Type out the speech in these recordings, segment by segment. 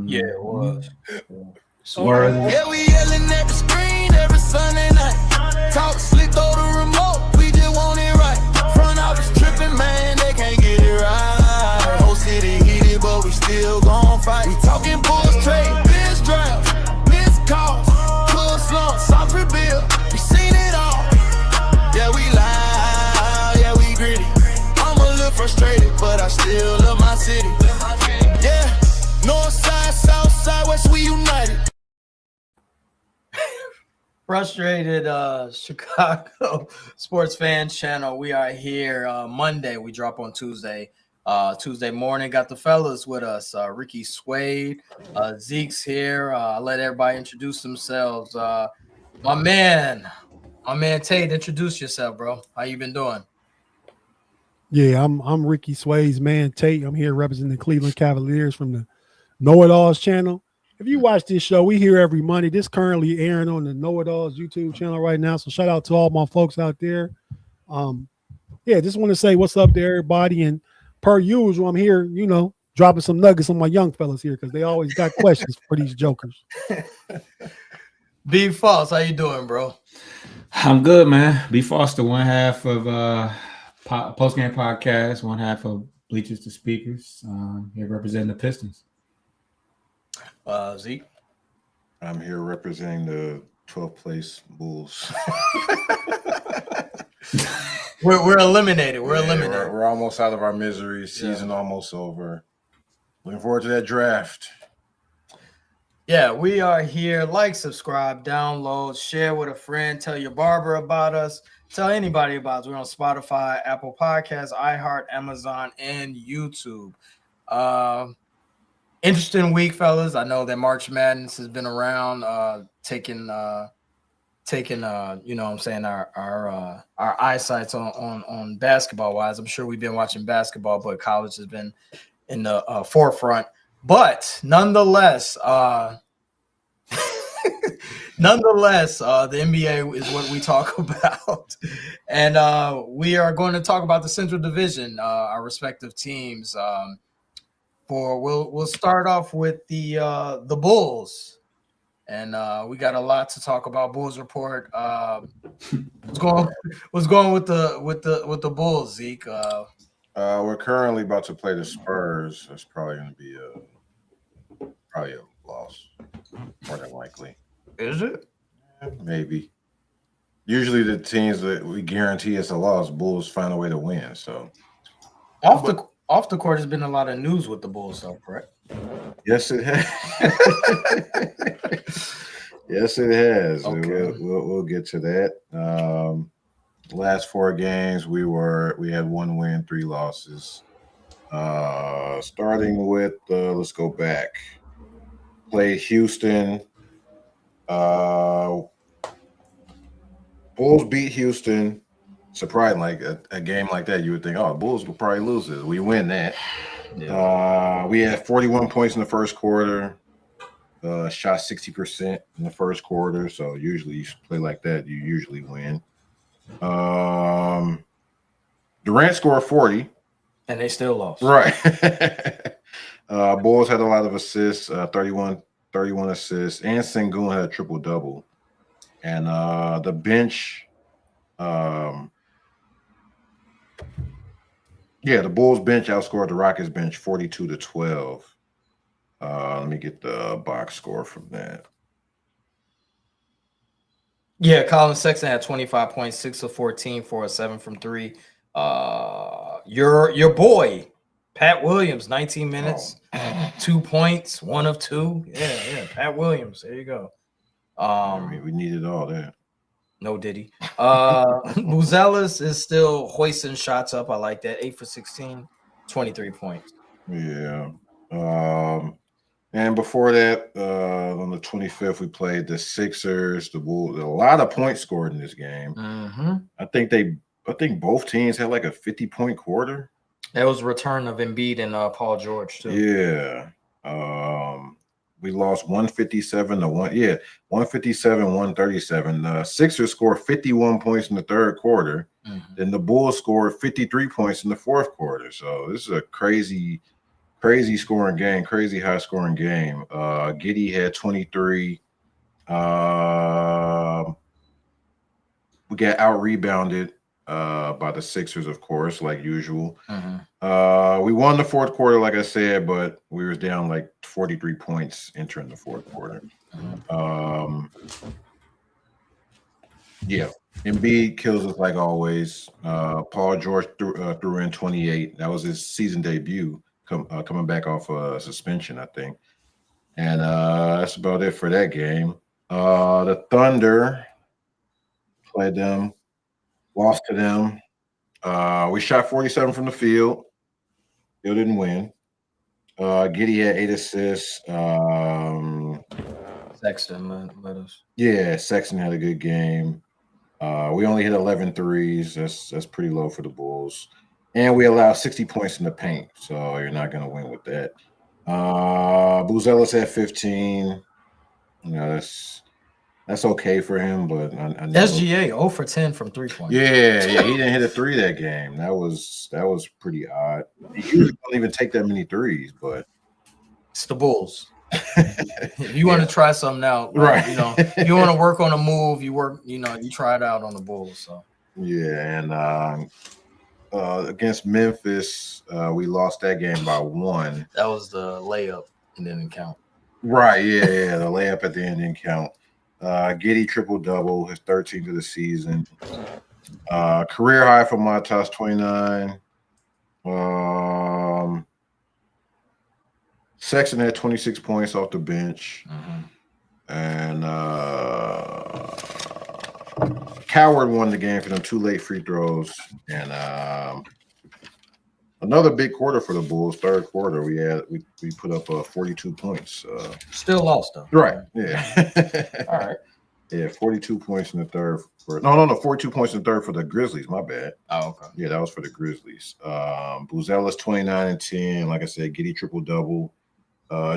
Yeah, it was. Swerve. Yeah, we yelling at the screen every Sunday night. Talk slick, throw the remote, we just want it right. Front office tripping, man, they can't get it right. Whole city heated, but we still gon' fight. We talking bulls trade, biz draft, missed calls, pull slump, soft rebuild. We seen it all. Yeah, we loud, yeah, we gritty. I'm a little frustrated, but I still love my city. Yeah, north side, south side, west, we united. Frustrated Chicago sports fans channel. We are here Monday. We drop on Tuesday. Tuesday morning, got the fellas with us. Ricky Suede, Zeke's here. I'll let everybody introduce themselves. My man Tate, introduce yourself, bro. How you been doing? Yeah, I'm Ricky Sway's man Tate. I'm here representing the Cleveland Cavaliers from the Know It Alls channel. If you watch this show, we here every Monday. This currently airing on the Know It Alls YouTube channel right now. So shout out to all my folks out there. Yeah, just want to say what's up to everybody. And per usual, I'm here, dropping some nuggets on my young fellas here because they always got questions for these jokers. B Falls, how you doing, bro? I'm good, man. B Foster, one half of Postgame Podcast, one half of Bleachers to Speakers. Here representing the Pistons. Zeke? I'm here representing the 12th place Bulls. We're eliminated. We're eliminated. We're almost out of our misery. Season almost over. Looking forward to that draft. Yeah, we are here. Like, subscribe, download, share with a friend. Tell your barber about us. Tell anybody about us. We're on Spotify, Apple Podcasts, iHeart, Amazon, and YouTube. Interesting week, fellas. I know that March Madness has been around, taking our eyesight's on basketball wise. I'm sure we've been watching basketball, but college has been in the forefront. But nonetheless, the NBA is what we talk about, and we are going to talk about the Central Division, our respective teams. We'll start off with the Bulls, and we got a lot to talk about. Bulls report. What's going with the Bulls, Zeke? We're currently about to play the Spurs. That's probably going to be a loss, more than likely. Is it? Maybe. Usually the teams that we guarantee it's a loss, Bulls find a way to win. So off the court has been a lot of news with the Bulls, though, correct? Yes, it has. Yes, it has. Okay. We'll get to that. Last 4 games, we had 1 win, 3 losses. Starting with let's go back. Played Houston. Bulls beat Houston. Surprising, like a game like that, you would think, oh, Bulls will probably lose this. We win that. Yeah. We had 41 points in the first quarter. Shot 60% in the first quarter. So usually you play like that, you usually win. Durant scored 40. And they still lost. Right. Bulls had a lot of assists, 31 assists, and Sengun had a triple-double. And the bench, the Bulls bench outscored the Rockets bench 42-12. Let me get the box score from that. Yeah, Colin Sexton had 25 points, 6 of 14, 4 of 7 from 3. Your boy, Pat Williams, 19 minutes, 2 points, 1 of 2. Yeah, Pat Williams. There you go. We needed all that. No Diddy. Buzelis is still hoisting shots up. I like that. 8 for 16, 23 points. Yeah. And before that, on the 25th, we played the Sixers, the Bulls. A lot of points scored in this game. Mm-hmm. I think both teams had like a 50-point quarter. That was a return of Embiid and Paul George too. Yeah. We lost 157 to 137. The Sixers scored 51 points in the third quarter. Mm-hmm. Then the Bulls scored 53 points in the fourth quarter. So this is a crazy Crazy scoring game, crazy high scoring game. Giddey had 23. We got out rebounded by the Sixers, of course, like usual. We won the fourth quarter, like I said, but we were down like 43 points entering the fourth quarter. Yeah, Embiid kills us like always. Paul George threw in 28. That was his season debut, coming back off a suspension, I think. And that's about it for that game. The Thunder played them, lost to them. We shot 47 from the field. Still didn't win. Giddey had 8 assists. Sexton let us. Yeah, Sexton had a good game. We only hit 11 threes. That's pretty low for the Bulls. And we allowed 60 points in the paint, so you're not going to win with that. Buzelis had 15. You know, that's okay for him, but SGA 0 for 10 from 3-point. Yeah, he didn't hit a 3 that game. That was pretty odd. He usually don't even take that many threes, but it's the Bulls. You want to try something out, right? You know, you want to work on a move. You try it out on the Bulls. So yeah, and against Memphis, we lost that game by 1. That was the layup and didn't count. Right? Yeah, the layup at the end didn't count. Giddey triple-double, his 13th of the season. Career high for Matas, 29. Sexton had 26 points off the bench. And Coward won the game for them 2 late free throws. And another big quarter for the Bulls. Third quarter, we put up 42 points. Still lost though. Right. Yeah. All right. Yeah, 42 points in the third. 42 points in the third for the Grizzlies. My bad. Oh, okay. Yeah, that was for the Grizzlies. Buzelis 29 and 10. Like I said, Giddey triple double.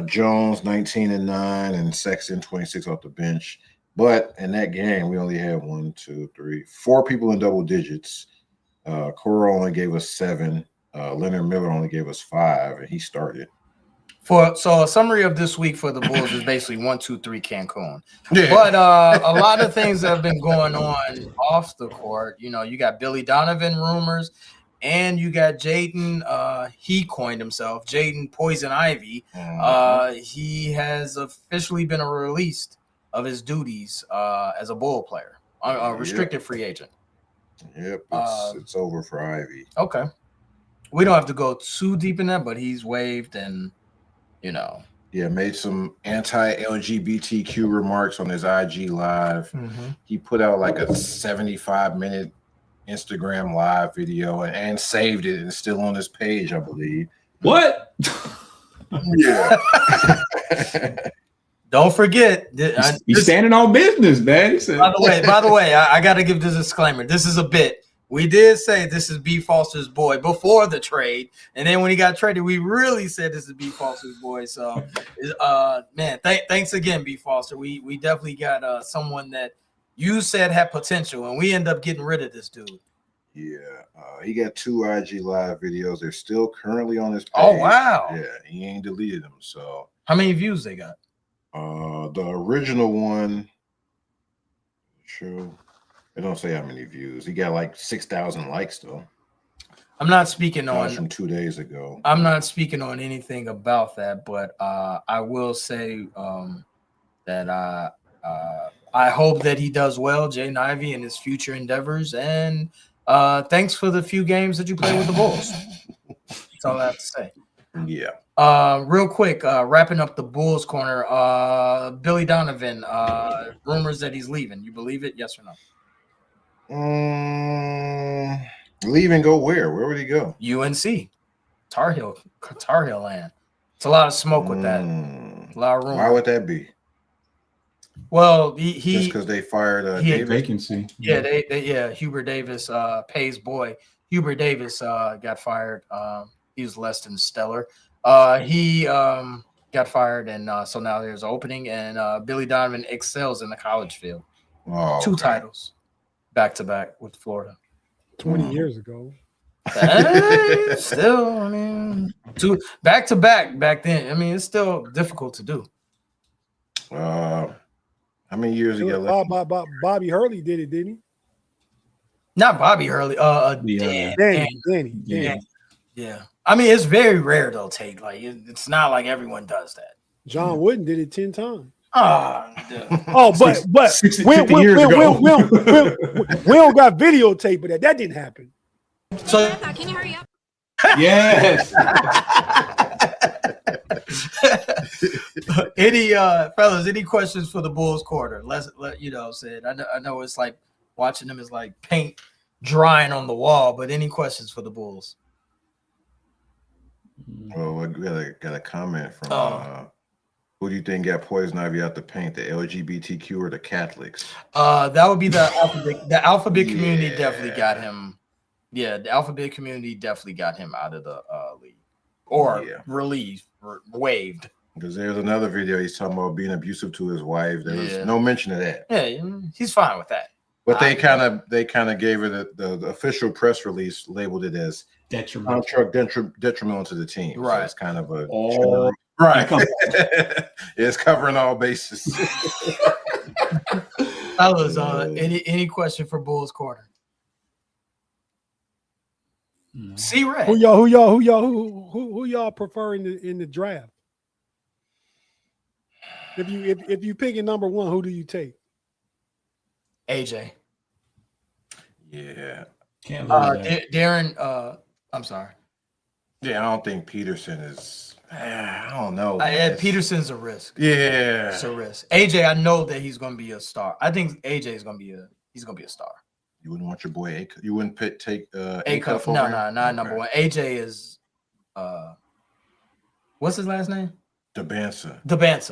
Jones 19 and 9, and Sexton 26 off the bench. But in that game, we only had 4 people in double digits. Coro only gave us 7. Leonard Miller only gave us 5, and he started. So a summary of this week for the Bulls is basically 1, 2, 3 Cancun. Yeah. But a lot of things have been going on off the court. You know, you got Billy Donovan rumors, and you got Jaden. He coined himself Jaden Poison Ivy. He has officially been released of his duties as a Bull player, a restricted free agent. Yep, it's over for Ivy. Okay, we don't have to go too deep in that, but he's waived and. Yeah, made some anti-LGBTQ remarks on his IG live. He put out like a 75-minute Instagram live video and saved it, and it's still on his page, I believe. What? Yeah. Don't forget, he's standing on business, man. By the way, I got to give this disclaimer. This is a bit. We did say this is B. Foster's boy before the trade, and then when he got traded, we really said this is B. Foster's boy. So, man, thanks again, B. Foster. We definitely got someone that you said had potential, and we end up getting rid of this dude. Yeah, he got 2 IG live videos. They're still currently on his page. Oh wow! Yeah, he ain't deleted them. So, how many views they got? The original one, sure. They don't say how many views. He got like 6,000 likes though. I'm not speaking That on was from 2 days ago. I'm not speaking on anything about that, but I will say that I hope that he does well, Jaden Ivey, in his future endeavors. And thanks for the few games that you played with the Bulls. That's all I have to say. Yeah. Real quick, wrapping up the Bulls corner. Billy Donovan, rumors that he's leaving. You believe it? Yes or no? Leave and go where? Where would he go? UNC, Tar Heel land. It's a lot of smoke with that. A lot of rumors. Why would that be? Well, just because they fired Davis. Vacancy. Yeah, they Hubert Davis, Pay's boy. Hubert Davis got fired. He was less than stellar. He got fired, and so now there's an opening, and Billy Donovan excels in the college field. Oh, 2 titles back to back with Florida. 20 years ago. Still, I mean, back to back then. I mean, it's still difficult to do. How many years ago? Bobby Hurley did it, didn't he? Not Bobby Hurley. Danny. Yeah. I mean, it's very rare though. Tate, like it's not like everyone does that. John Wooden did it 10 times. But 50 years ago. We don't got videotape of that. That didn't happen. So Can you hurry up? Yes. any fellas, any questions for the Bulls quarter? Let you know, said I know it's like watching them is like paint drying on the wall, but any questions for the Bulls? Well, we got a comment from who do you think got poison ivy out the paint, the LGBTQ or the Catholics? That would be the alphabet community definitely got him. Yeah, the alphabet community definitely got him out of the league or relieved or waived. Because there's another video he's talking about being abusive to his wife. There was no mention of that. Yeah, he's fine with that. But they kind of gave it the official press release labeled it as detrimental to the team. Right, so it's kind of a right. It's covering all bases. Fellas, any question for Bulls corner? See, Red. Who y'all prefer in the draft? If you pick a number one, who do you take? AJ. Yeah. Can't lose Darren. I'm sorry. Yeah, I don't think Peterson is. I don't know. Peterson's a risk. Yeah, it's a risk. AJ, I know that he's going to be a star. I think AJ is going to be a star. You wouldn't want your boy you wouldn't take A-Cuff. No, not number one. AJ is what's his last name? Debansa.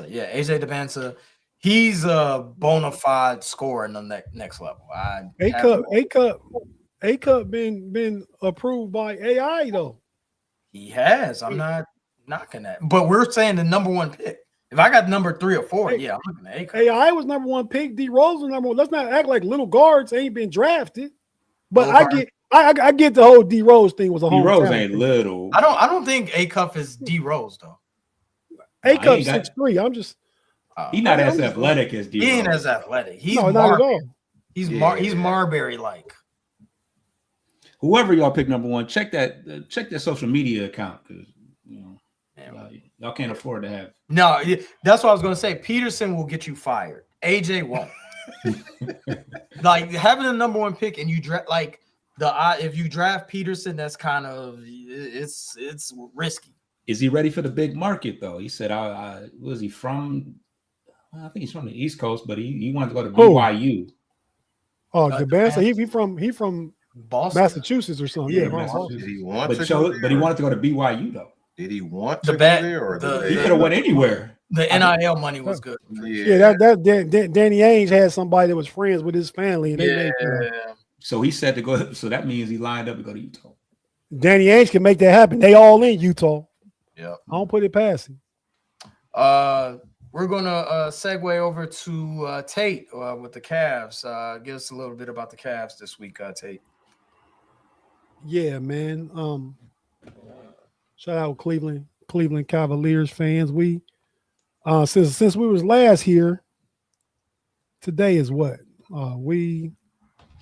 Yeah, AJ Debansa. He's a bona fide scorer in the next level. A-Cup been approved by AI though. He has. I'm not knocking that. But we're saying the number one pick. If I got number 3 or 4, I'm looking at A-Cup. AI was number one pick. D Rose was number one. Let's not act like little guards ain't been drafted. But I get the whole D Rose thing was a home. D Rose ain't little. I don't think A-Cup is D Rose though. A-Cup 6'3". I'm just he's not as athletic as D Rose. He ain't as athletic. He's not at all. He's Marbury like. Whoever y'all pick number one, check that social media account because y'all can't afford to have. No, that's what I was gonna say. Peterson will get you fired. AJ won't. Like having a number one pick and you draft like if you draft Peterson, that's kind of it's risky. Is he ready for the big market though? He said, was he from? I think he's from the East Coast, but he wanted to go to BYU. Oh, Debansa, he from Boston, Massachusetts or something. Yeah, Did he want but he wanted to go to BYU though. Did he want to go there, or he could have went anywhere? The NIL money was good. Yeah, Danny Ainge had somebody that was friends with his family. And So he said to go. So that means he lined up to go to Utah. Danny Ainge can make that happen. They all in Utah. Yeah, I don't put it past him. We're gonna segue over to Tate with the Cavs. Give us a little bit about the Cavs this week, Tate. Yeah, man. Shout out Cleveland Cavaliers fans. We since we was last here, today is what? We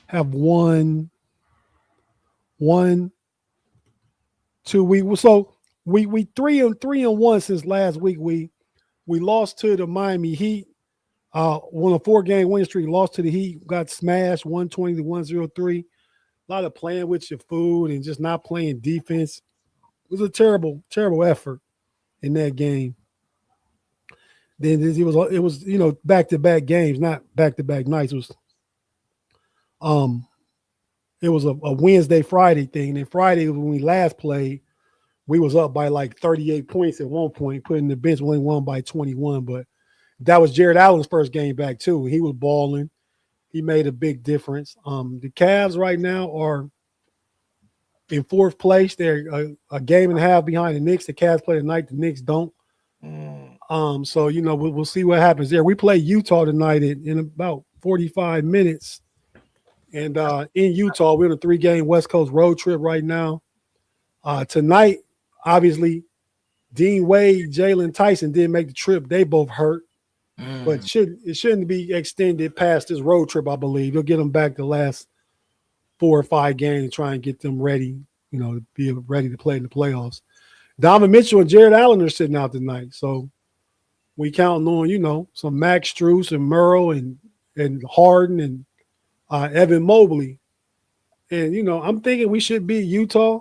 have won 2 weeks. So we 3-1 since last week. We lost to the Miami Heat. Won a 4-game winning streak, lost to the Heat, got smashed 120-103. A lot of playing with your food and just not playing defense. It was a terrible, terrible effort in that game. Then it was back-to-back games, not back-to-back nights. It was a Wednesday, Friday thing. And then Friday when we last played, we was up by like 38 points at one point, putting the bench, only won by 21. But that was Jared Allen's first game back too. He was balling. He made a big difference. The Cavs right now are in 4th place. They're a game and a half behind the Knicks. The Cavs play tonight. The Knicks don't. So we'll see what happens there. We play Utah tonight in about 45 minutes. And in Utah, we're on a 3-game West Coast road trip right now. Tonight, obviously, Dean Wade, Jalen Tyson didn't make the trip. They both hurt, but it shouldn't be extended past this road trip, I believe. You'll get them back the last 4 or 5 games and try and get them ready, to be ready to play in the playoffs. Donovan Mitchell and Jared Allen are sitting out tonight. So we counting on, some Max Strus and Merle and Harden and Evan Mobley. And, I'm thinking we should beat Utah.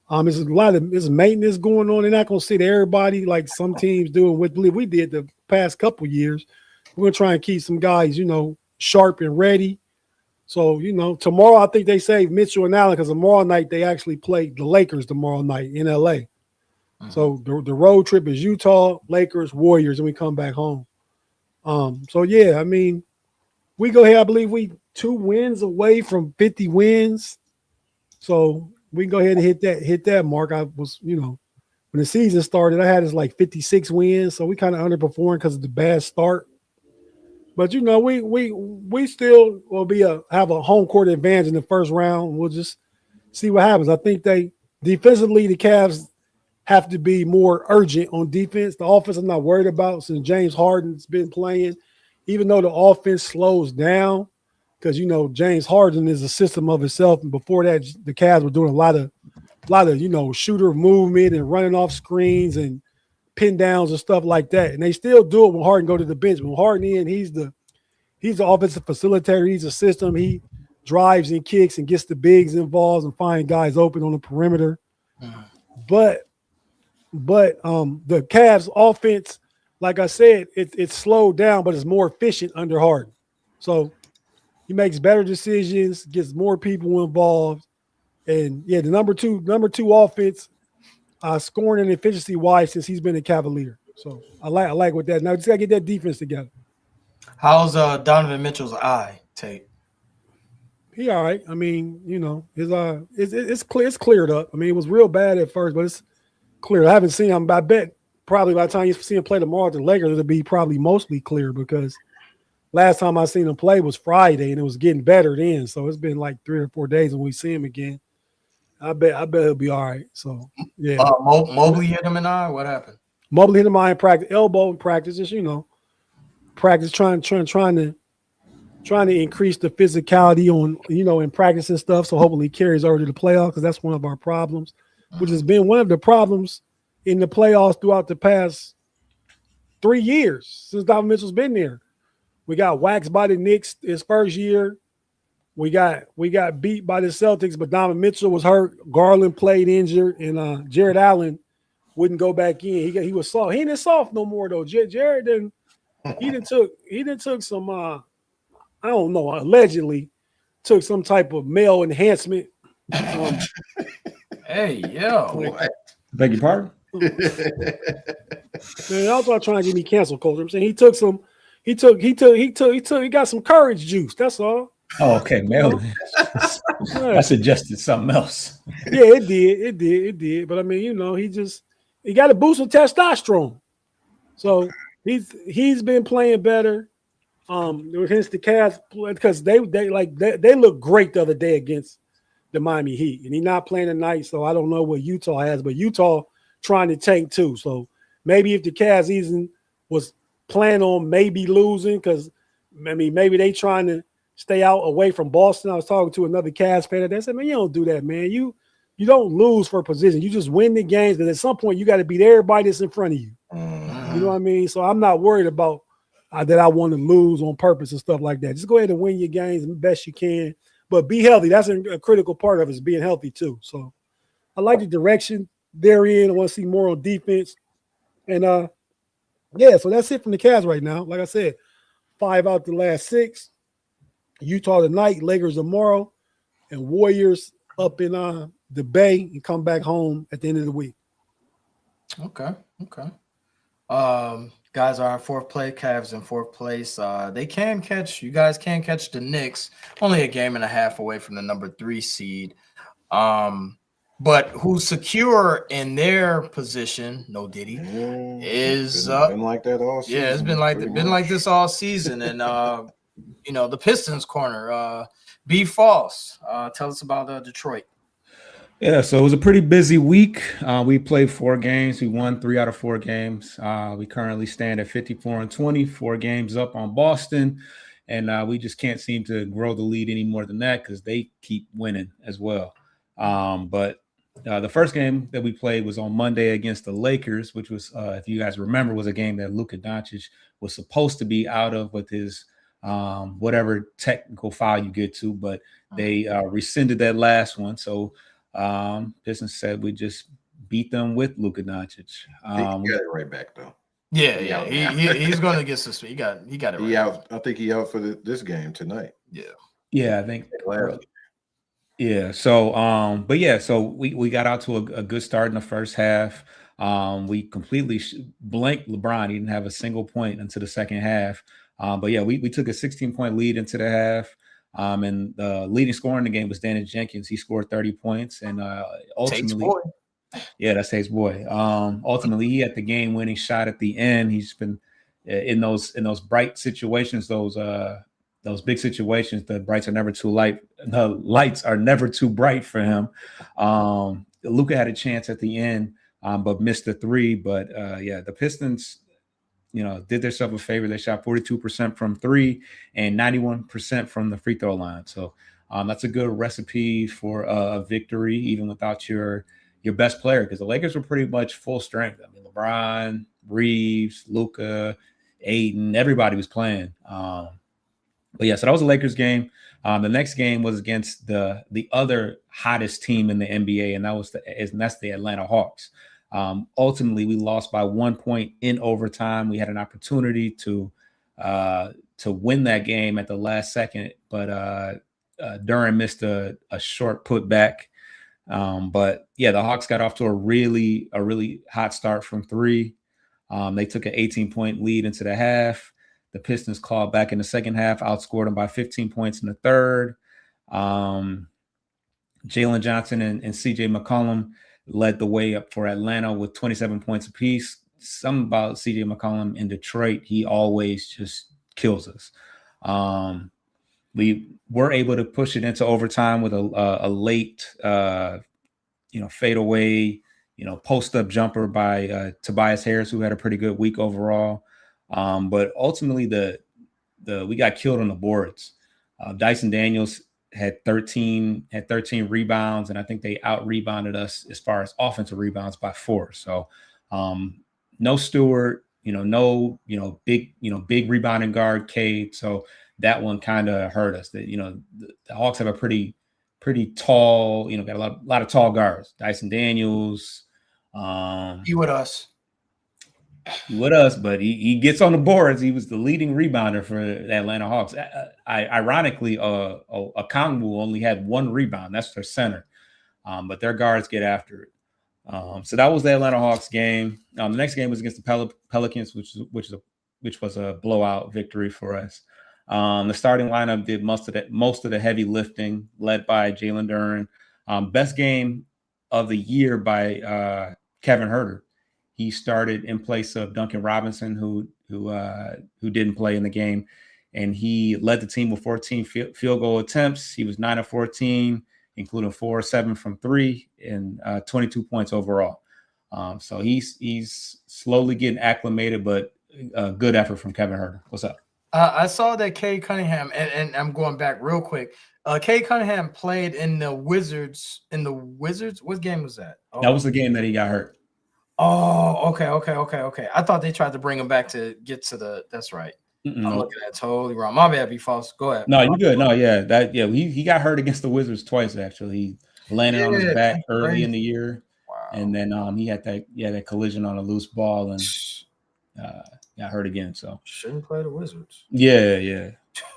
There's a lot of maintenance going on. They're not going to sit everybody like some teams do, and we did the past couple years. We're going to try and keep some guys, sharp and ready. So, tomorrow I think they save Mitchell and Allen because tomorrow night they actually play the Lakers tomorrow night in L.A. So the road trip is Utah, Lakers, Warriors, and we come back home. We go ahead. I believe we 2 wins away from 50 wins. So we can go ahead and hit that mark. I was, when the season started, I had us like 56 wins. So we kind of underperformed because of the bad start. But we still will have a home court advantage in the first round. We'll just see what happens. I think defensively, the Cavs have to be more urgent on defense. The offense I'm not worried about since James Harden's been playing, even though the offense slows down, because James Harden is a system of itself. And before that, the Cavs were doing a lot of shooter movement and running off screens and pin downs and stuff like that. And they still do it when Harden go to the bench. When Harden he's the offensive facilitator. He's a system. He drives and kicks and gets the bigs involved and find guys open on the perimeter. But the Cavs offense, like I said, it's slowed down, but it's more efficient under Harden. So he makes better decisions, gets more people involved. And the number two offense, scoring and efficiency wise, since he's been a Cavalier. So I like with that. Now just gotta get that defense together. How's Donovan Mitchell's eye, Tate? He all right. I mean, his it's cleared up. I mean, it was real bad at first, but it's clear. I haven't seen him. I bet probably by the time you see him play tomorrow at the Lakers, it'll be probably mostly clear because last time I seen him play was Friday and it was getting better then. So it's been like 3 or 4 days when we see him again. I bet he'll be all right. So yeah. Mobley hit him in the eye. What happened? Mobley hit him in practice, elbow in practice, just practice trying to increase the physicality on in practice and stuff. So hopefully he carries over to the playoffs because that's one of our problems, which has been one of the problems in the playoffs throughout the past 3 years since Donovan Mitchell's been there. We got waxed by the Knicks his first year. We got beat by the Celtics, but Donovan Mitchell was hurt. Garland played injured, and Jared Allen wouldn't go back in. He was soft. He ain't soft no more though. Jared didn't. He took some. I don't know. Allegedly, took some type of male enhancement. Hey, yo, What? Beg your pardon? Man, also trying to get me cancel culture. I'm saying he took some. He got some courage juice. That's all. Oh, okay, male. I suggested something else. Yeah, it did. But I mean, he got a boost of testosterone. So he's been playing better. Against the Cavs because they look great the other day against the Miami Heat, and he's not playing tonight. So I don't know what Utah has, but Utah trying to tank too. So maybe if the Cavs season was planning on maybe losing, because maybe they trying to stay out away from Boston. I was talking to another Cavs fan. They said, "Man, you don't do that, man. You don't lose for position. You just win the games. Because at some point, you got to beat everybody that's in front of you. You know what I mean? So I'm not worried about that I want to lose on purpose and stuff like that. Just go ahead and win your games the best you can, but be healthy. That's a critical part of it, is being healthy too. So I like the direction they're in. I want to see more on defense. And so that's it from the Cavs right now. Like I said, 5 out the last 6. Utah tonight, Lakers tomorrow, and Warriors up in the Bay and come back home at the end of the week. Okay. Guys are in 4th place. Cavs in 4th place. You guys can catch the Knicks, only a game and a half away from the number 3 seed. But who's secure in their position? No Diddy is been like that all season. Yeah, it's been like this all season. And the Pistons corner. Be false. Tell us about Detroit. Yeah, so it was a pretty busy week. We played 4 games. We won 3 out of 4 games. We currently stand at 54-20, 4 games up on Boston. And we just can't seem to grow the lead any more than that because they keep winning as well. But the first game that we played was on Monday against the Lakers, which was, if you guys remember, was a game that Luka Doncic was supposed to be out of with his whatever technical foul you get to, but they rescinded that last one. So Pistons said we just beat them with Luka Doncic. He got it right back though. Yeah. He's going to get suspended. He got it right. He out. I think he out for this game tonight. Yeah, I think. Yeah. So, so we got out to a good start in the first half. We completely blanked LeBron. He didn't have a single point into the second half. We took a 16-point lead into the half. And the leading scorer in the game was Dennis Jenkins. He scored 30 points, and ultimately, that's Tate's boy. Ultimately, he had the game-winning shot at the end. He's been in those bright situations, those big situations. The lights are never too light. The lights are never too bright for him. Luka had a chance at the end, but missed the 3. But the Pistons, did themselves a favor. They shot 42% from 3 and 91% from the free throw line. So that's a good recipe for a victory, even without your best player, because the Lakers were pretty much full strength. I mean, LeBron, Reeves, Luka, Ayton, everybody was playing. So that was a Lakers game. The next game was against the other hottest team in the NBA, and that's the Atlanta Hawks. Ultimately, we lost by 1 point in overtime. We had an opportunity to win that game at the last second, but Duran missed a short putback. The Hawks got off to a really hot start from 3. They took an 18-point lead into the half. The Pistons clawed back in the second half, outscored them by 15 points in the third. Jalen Johnson and C.J. McCollum led the way up for Atlanta with 27 points apiece. Something about C.J. McCollum in Detroit, he always just kills us. We were able to push it into overtime with a late, fadeaway, post-up jumper by Tobias Harris, who had a pretty good week overall. But ultimately, we got killed on the boards. Dyson Daniels had 13 rebounds, and I think they out-rebounded us as far as offensive rebounds by 4. So no Stewart, no big rebounding guard Cade. So that one kind of hurt us. That the Hawks have a pretty tall, got a lot of tall guards. Dyson Daniels. He with us, but he gets on the boards. He was the leading rebounder for the Atlanta Hawks. Ironically, Okongwu only had 1 rebound. That's their center, but their guards get after it. So that was the Atlanta Hawks game. The next game was against the Pelicans, which was a blowout victory for us. The starting lineup did most of the heavy lifting, led by Jalen Duren. Best game of the year by Kevin Huerter. He started in place of Duncan Robinson, who didn't play in the game, and he led the team with 14 field goal attempts. He was 9 of 14, including 4 or 7 from 3, and 22 points overall. So he's slowly getting acclimated, but a good effort from Kevin Huerter. What's up? I saw that Cade Cunningham, and I'm going back real quick. Cade Cunningham played in the Wizards. What game was that? That was the game that he got hurt. Oh, okay. I thought they tried to bring him back to get to the. That's right. I'm looking at it totally wrong. My bad, be false. Go ahead. No, you're good. No, he got hurt against the Wizards twice actually. He landed on his back early in the year, and then he had that collision on a loose ball and got hurt again. So shouldn't play the Wizards. Yeah.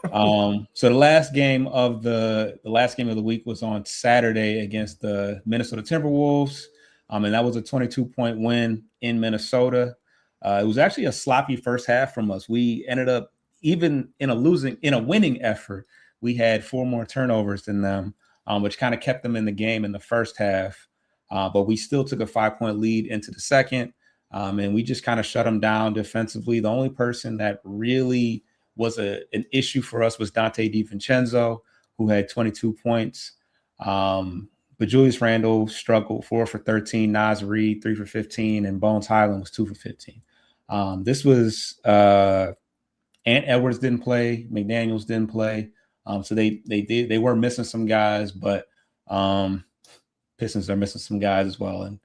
So the last game of the week was on Saturday against the Minnesota Timberwolves. And that was a 22-point win in Minnesota. It was actually a sloppy first half from us. We ended up, even in a winning effort, we had 4 more turnovers than them, which kind of kept them in the game in the first half. But we still took a 5-point lead into the second, and we just kind of shut them down defensively. The only person that really was an issue for us was Dante DiVincenzo. who had 22 points. But Julius Randle struggled, 4 for 13. Naz Reid, 3 for 15. And Bones Highland was 2 for 15. This was Ant Edwards didn't play. McDaniels didn't play. So they were missing some guys, but Pistons are missing some guys as well. And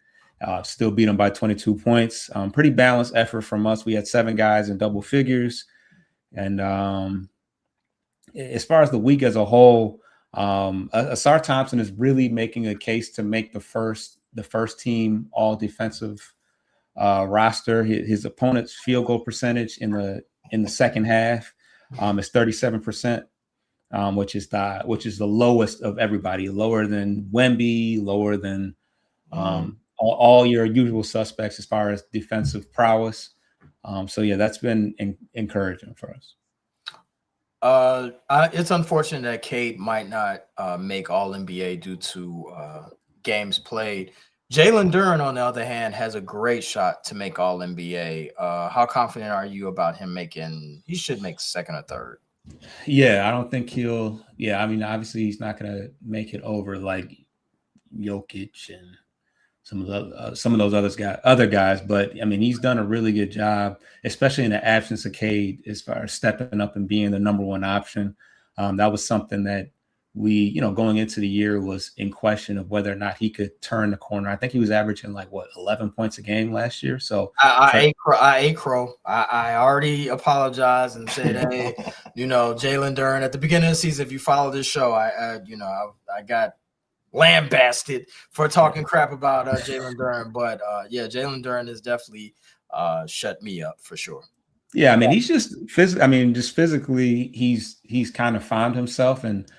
still beat them by 22 points. Pretty balanced effort from us. We had 7 guys in double figures. And as far as the week as a whole, Asar Thompson is really making a case to make the first team all defensive roster. His opponent's field goal percentage in the second half is 37%, which is the lowest of everybody, lower than Wemby, lower than all your usual suspects as far as defensive prowess. So yeah, that's been encouraging for us. It's unfortunate that Cade might not make All NBA due to games played. Jalen Duren, on the other hand, has a great shot to make All NBA. How confident are you about him making? He should make second or third. Yeah, I don't think he'll. Yeah, I mean, obviously he's not going to make it over like Jokic and some of those other guys. But I mean, he's done a really good job, especially in the absence of Cade, as far as stepping up and being the number one option. That was something that we, going into the year was in question of whether or not he could turn the corner. I think he was averaging 11 points a game last year. So I ate crow. I already apologized and said, hey, Jalen Duren at the beginning of the season, if you follow this show, I got lambasted for talking crap about Jalen Duren. But yeah, Jalen Duren has definitely shut me up for sure. Yeah, I mean, he's just physically, he's kind of found himself, and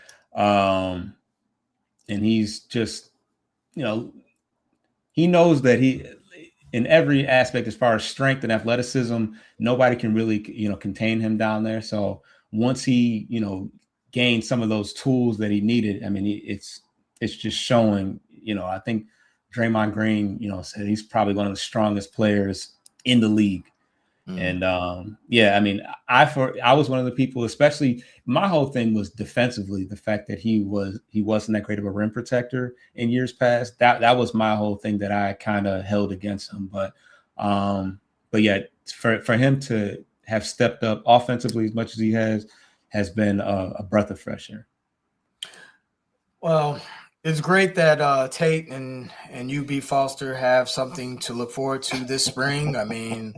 he's just, he knows that he, in every aspect, as far as strength and athleticism, nobody can really, contain him down there. So once he, gained some of those tools that he needed, I mean, it's just showing, I think Draymond Green, said he's probably one of the strongest players in the league. And yeah, I mean, I was one of the people, especially my whole thing was defensively, the fact that he wasn't that great of a rim protector in years past. That was my whole thing that I kind of held against him. But yeah, for him to have stepped up offensively as much as he has been a breath of fresh air. Well, it's great that Tate and UB Foster have something to look forward to this spring. I mean,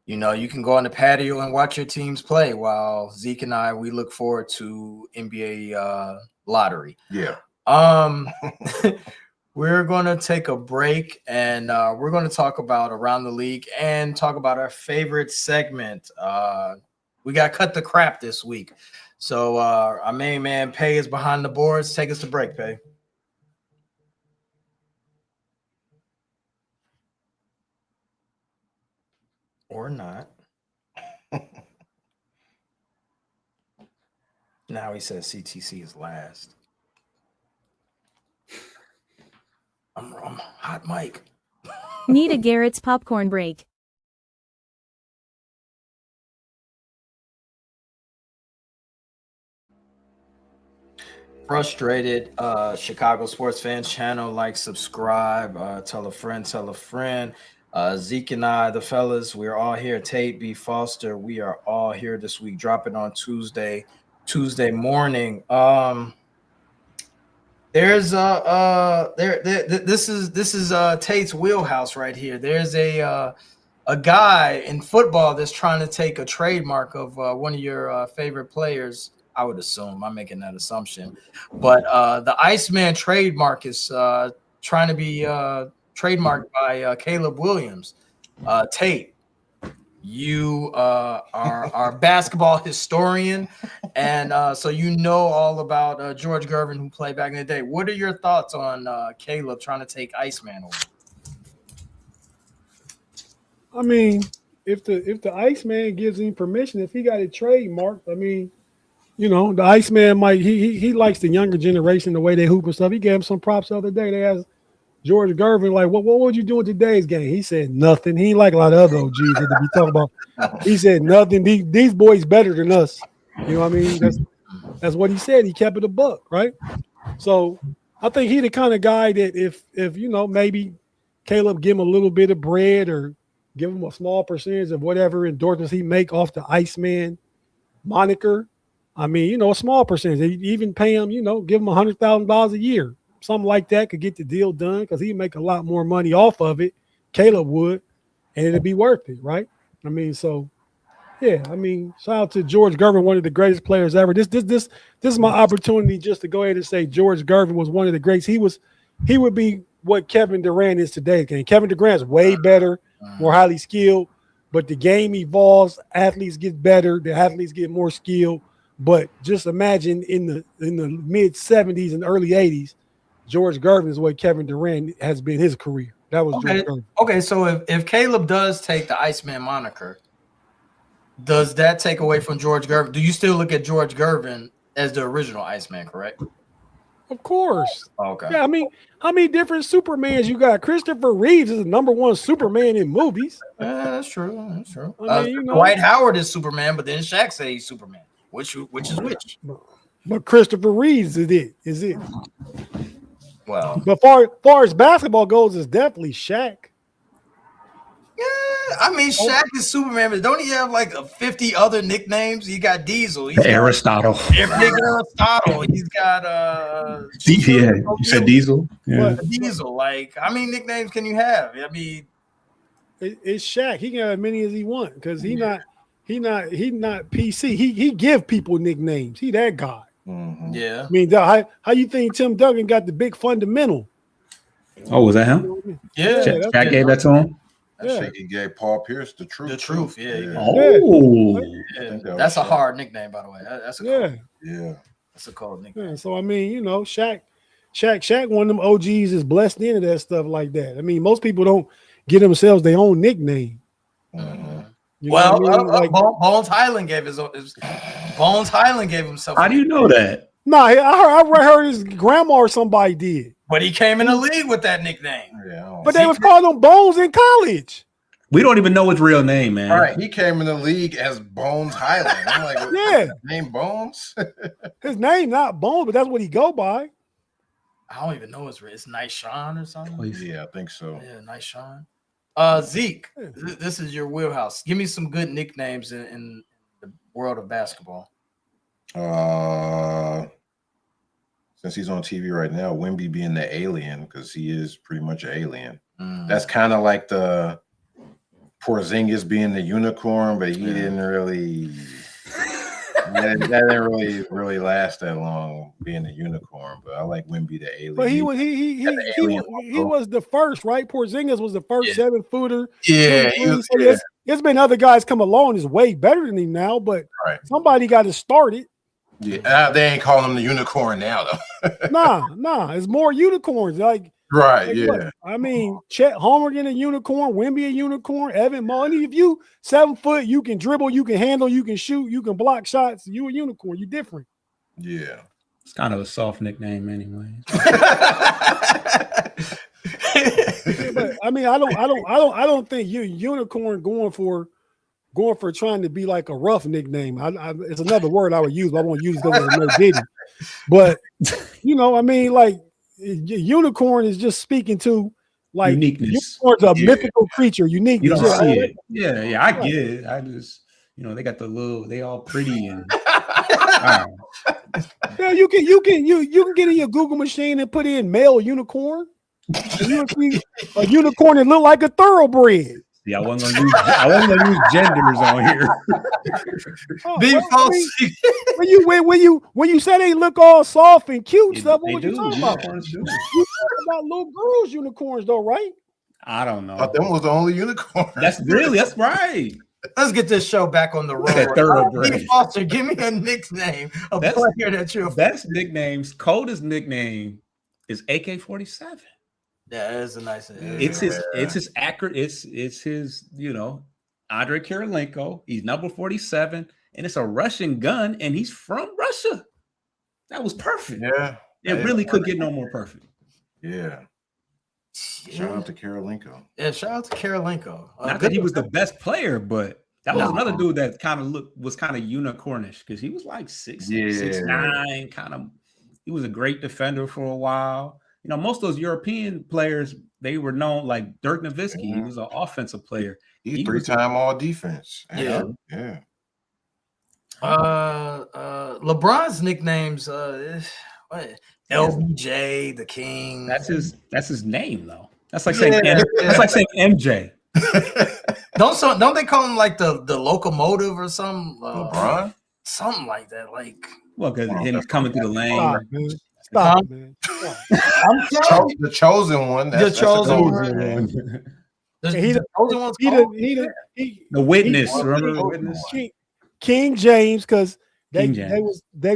you can go on the patio and watch your teams play, while Zeke and I, we look forward to NBA lottery. Yeah. We're going to take a break, and we're going to talk about Around the League and talk about our favorite segment. We got Cut the Crap this week. So our main man, Pay, is behind the boards. Take us to break, Pay. Or not. Now he says CTC is last. I'm hot mic. Need a Garrett's popcorn break. Frustrated, Chicago Sports Fans channel, like, subscribe, tell a friend. Zeke and I, the fellas, we're all here. Tate B. Foster, we are all here this week, dropping on Tuesday morning. There's this is Tate's wheelhouse right here. There's a guy in football that's trying to take a trademark of one of your favorite players. I would assume. I'm making that assumption. But the Iceman trademark is trying to be trademarked by Caleb Williams. Tate, you are our basketball historian, and so you know all about George Gervin, who played back in the day. What are your thoughts on Caleb trying to take Iceman over? I mean, if the Iceman gives him permission, if he got it trademarked, I mean, the Iceman might he likes the younger generation, the way they hoop and stuff. He gave him some props the other day. They asked George Gervin, like, what would you do in today's game? He said nothing. He ain't like a lot of other OGs that be talking about. He said nothing. These boys better than us. You know what I mean? That's what he said. He kept it a buck, right? So I think he the kind of guy that if maybe Caleb give him a little bit of bread or give him a small percentage of whatever endorsements he make off the Iceman moniker. I mean, a small percentage. They even pay him, give him $100,000 a year. Something like that could get the deal done because he'd make a lot more money off of it. Caleb would, and it'd be worth it, right? I mean, so yeah, I mean, shout out to George Gervin, one of the greatest players ever. This is my opportunity just to go ahead and say George Gervin was one of the greats. He would be what Kevin Durant is today. And Kevin Durant's way better, more highly skilled, but the game evolves, athletes get better, the athletes get more skilled. But just imagine in the mid 70s and early 80s, George Gervin is what Kevin Durant has been his career. That was George Gervin. Okay, so if Caleb does take the Iceman moniker, does that take away from George Gervin? Do you still look at George Gervin as the original Iceman, correct? Of course. Okay. Yeah, I mean, how many different Supermans you got? Christopher Reeves is the #1 Superman in movies. That's true. That's true. I mean, Dwight Howard is Superman, but then Shaq said he's Superman. Which is which? But Christopher Reeves is it. Well, but far as basketball goes, it's definitely Shaq. Yeah, I mean, Shaq is Superman, but don't he have like 50 other nicknames? He got Diesel. Aristotle. Aristotle. He's got you said Diesel. Yeah, Diesel. Like, how many nicknames can you have? I mean, it's Shaq. He can have as many as he wants because he not PC. He give people nicknames. He that guy. Mm-hmm. Yeah. I mean, how you think Tim Duncan got the big fundamental? Oh, was that him? Yeah. Shaq gave that to him. I think he gave Paul Pierce the truth. The truth, yeah. Oh, yeah. That's a hard nickname, by the way. That's a cold, yeah. That's a cold nickname. Yeah, so I mean, Shaq, one of them OGs is blessed into that stuff like that. I mean, most people don't give themselves their own nickname. Mm-hmm. Bones Highland gave Bones Highland gave himself. How do you know that? Nah, I heard his grandma or somebody did. But he came in the league with that nickname. Yeah, but they was calling him Bones in college. We don't even know his real name, man. All right, he came in the league as Bones Highland. I'm like, yeah, name Bones. His name not Bones, but that's what he go by. I don't even know his real. It's Nice Sean or something. Yeah, I think so. Yeah, Nice Sean. Zeke, this is your wheelhouse. Give me some good nicknames in the world of basketball. Since he's on TV right now, Wemby being the alien because he is pretty much an alien. That's kind of like the Porzingis being the unicorn, but he didn't really. That didn't really last that long being a unicorn. But I like Wemby the alien. But he was the first, right? Porzingis was the first 7-footer. Yeah, there's been other guys come along is way better than him now, but somebody got to start it. Yeah, they ain't calling him the unicorn now though. nah, it's more unicorns. Like yeah. I mean, Chet Holmgren a unicorn, Wemby a unicorn, Evan Mobley. If you 7 foot, you can dribble, you can handle, you can shoot, you can block shots. You a unicorn. You different. Yeah, it's kind of a soft nickname, anyway. But I mean, I don't think you're a unicorn going for trying to be like a rough nickname. It's another word I would use, but I won't use it because there's no Diddy. But I mean, like unicorn is just speaking to like uniqueness. Unicorn's a mythical creature, unique. You don't see it. Yeah, I get it. I just they got the little, they all pretty and yeah, you can get in your Google machine and put in male unicorn. You see a unicorn that look like a thoroughbred. Yeah, I wasn't gonna use genders on here. When you say they look all soft and cute stuff, what you talking about? You talking about little girls unicorns though, right? I don't know. But that was the only unicorn. That's right. Let's get this show back on the road. Foster, give me a nickname, player that you're. Best nicknames. Coldest nickname is AK-47. Yeah, that's a nice. It's his accurate. It's his. Andrei Kirilenko. He's number 47, and it's a Russian gun, and he's from Russia. That was perfect. Yeah, it really could get no more perfect. Yeah. Shout out to Kirilenko. Yeah, shout out to Kirilenko. Not that he was the best player, but That was another dude that kind of was kind of unicornish because he was like 6'9", kind of. He was a great defender for a while. You know, most of those European players, they were known like Dirk Nowitzki. He was an offensive player. He's 3-time all defense. Yeah. Yeah. LeBron's nicknames LBJ, the King. That's his name though. That's like saying that's like saying MJ. Don't they call him like the locomotive or something? LeBron? Something like that. Like, well, because he's coming through the lane. Stop, man. Stop. The chosen one. The chosen one. He's the chosen one's the witness. Remember the witness? King James, because they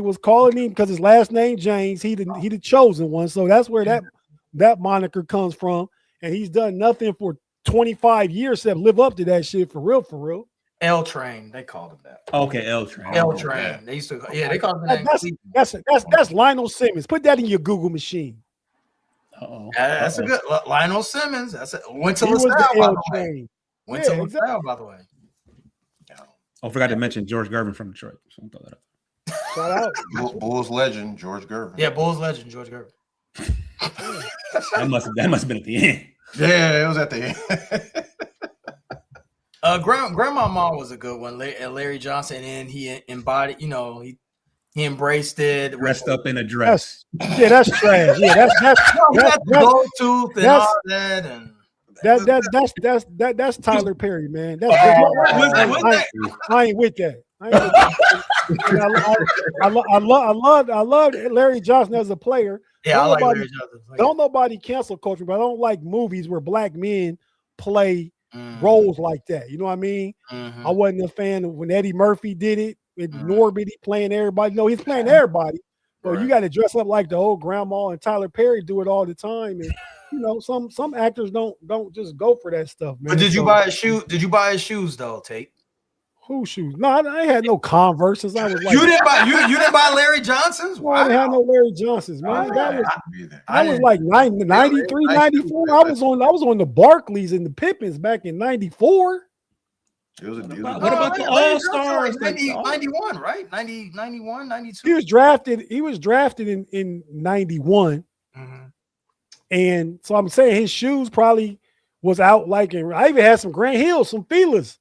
was calling him because his last name James. He the chosen one, so that's where that moniker comes from. And he's done nothing for 25 years except live up to that shit for real, for real. L Train, they called him that. Okay, L Train. L Train. They used to, they called him that. That's Lionel Simmons. Put that in your Google machine. That's a good Lionel Simmons. Went to LaSalle, by the way. Went to LaSalle, by the way. I forgot to mention George Gervin from Detroit. So I'll throw that up. Shout out. Bulls legend, George Gervin. Yeah, Bulls legend, George Gervin. that must have been at the end. Yeah, it was at the end. Grandma Ma was a good one. Larry Johnson, and he embodied, he embraced it. Dressed up in a dress. That's trash. Yeah, that's gold tooth and all that, and that's Tyler Perry, man. I ain't with that. I love Larry Johnson as a player. Yeah, I like Larry Johnson. Don't nobody cancel culture, but I don't like movies where black men play roles like that. You know what I mean? I wasn't a fan when Eddie Murphy did it with Norbit playing everybody. No, he's playing everybody. So you got to dress up like the old grandma, and Tyler Perry do it all the time. And some actors don't just go for that stuff, man. But did you buy his shoe? Did you buy his shoes though, Tate? Whose shoes? No, I had no Converses. I was like, you didn't buy Larry Johnson's? Wow. I didn't have no Larry Johnsons, man. That was like 93, 94. I was on the Barclays and the Pippins back in 94. What about the All-Stars? 91, right? 90, 91, 92. He was drafted in 91. And so I'm saying his shoes probably was out like I even had some Grant Hill, some Feelers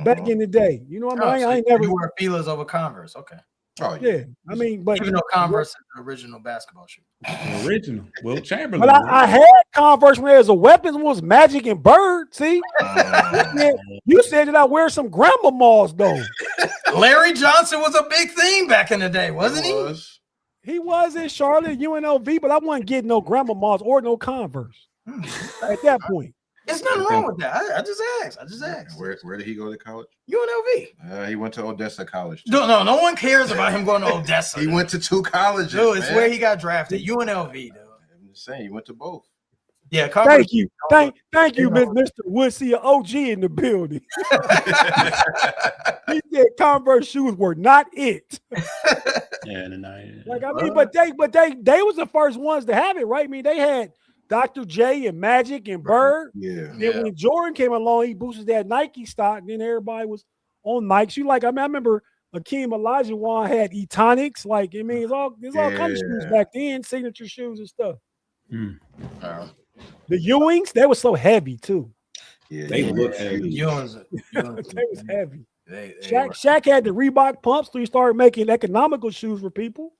back in the day. You know what I mean? I ain't never wear Feelers over Converse. Okay. Oh yeah. I mean, but even though Converse is the original basketball shoe. Original. Will Chamberlain. But I had Converse when there was a weapons was Magic and Bird. See? You said that I wear some grandma malls though. Larry Johnson was a big thing back in the day, wasn't he? He was in Charlotte, UNLV, but I wasn't getting no grandma malls or no Converse at that point. There's nothing wrong with that. I just asked. Where did he go to college? UNLV. He went to Odessa College. No one cares about him going to Odessa. He went to 2 colleges. Dude, it's where he got drafted. UNLV, dude. I'm just saying, he went to both. Yeah, thank you, Mr. Woodsy, OG in the building. He said Converse shoes were not it. Yeah, in the 90s. Like I mean, but they was the first ones to have it, right? I mean, they had Dr. J and Magic and Bird. Yeah. Then when Jordan came along, he boosted that Nike stock. And then everybody was on Nikes. I remember Akeem Olajuwon had Etonics. Like, I mean, it's all kind of shoes back then, signature shoes and stuff. The Ewings, they were so heavy too. Yeah, they look heavy. They was heavy. Shaq had the Reebok pumps, so he started making economical shoes for people.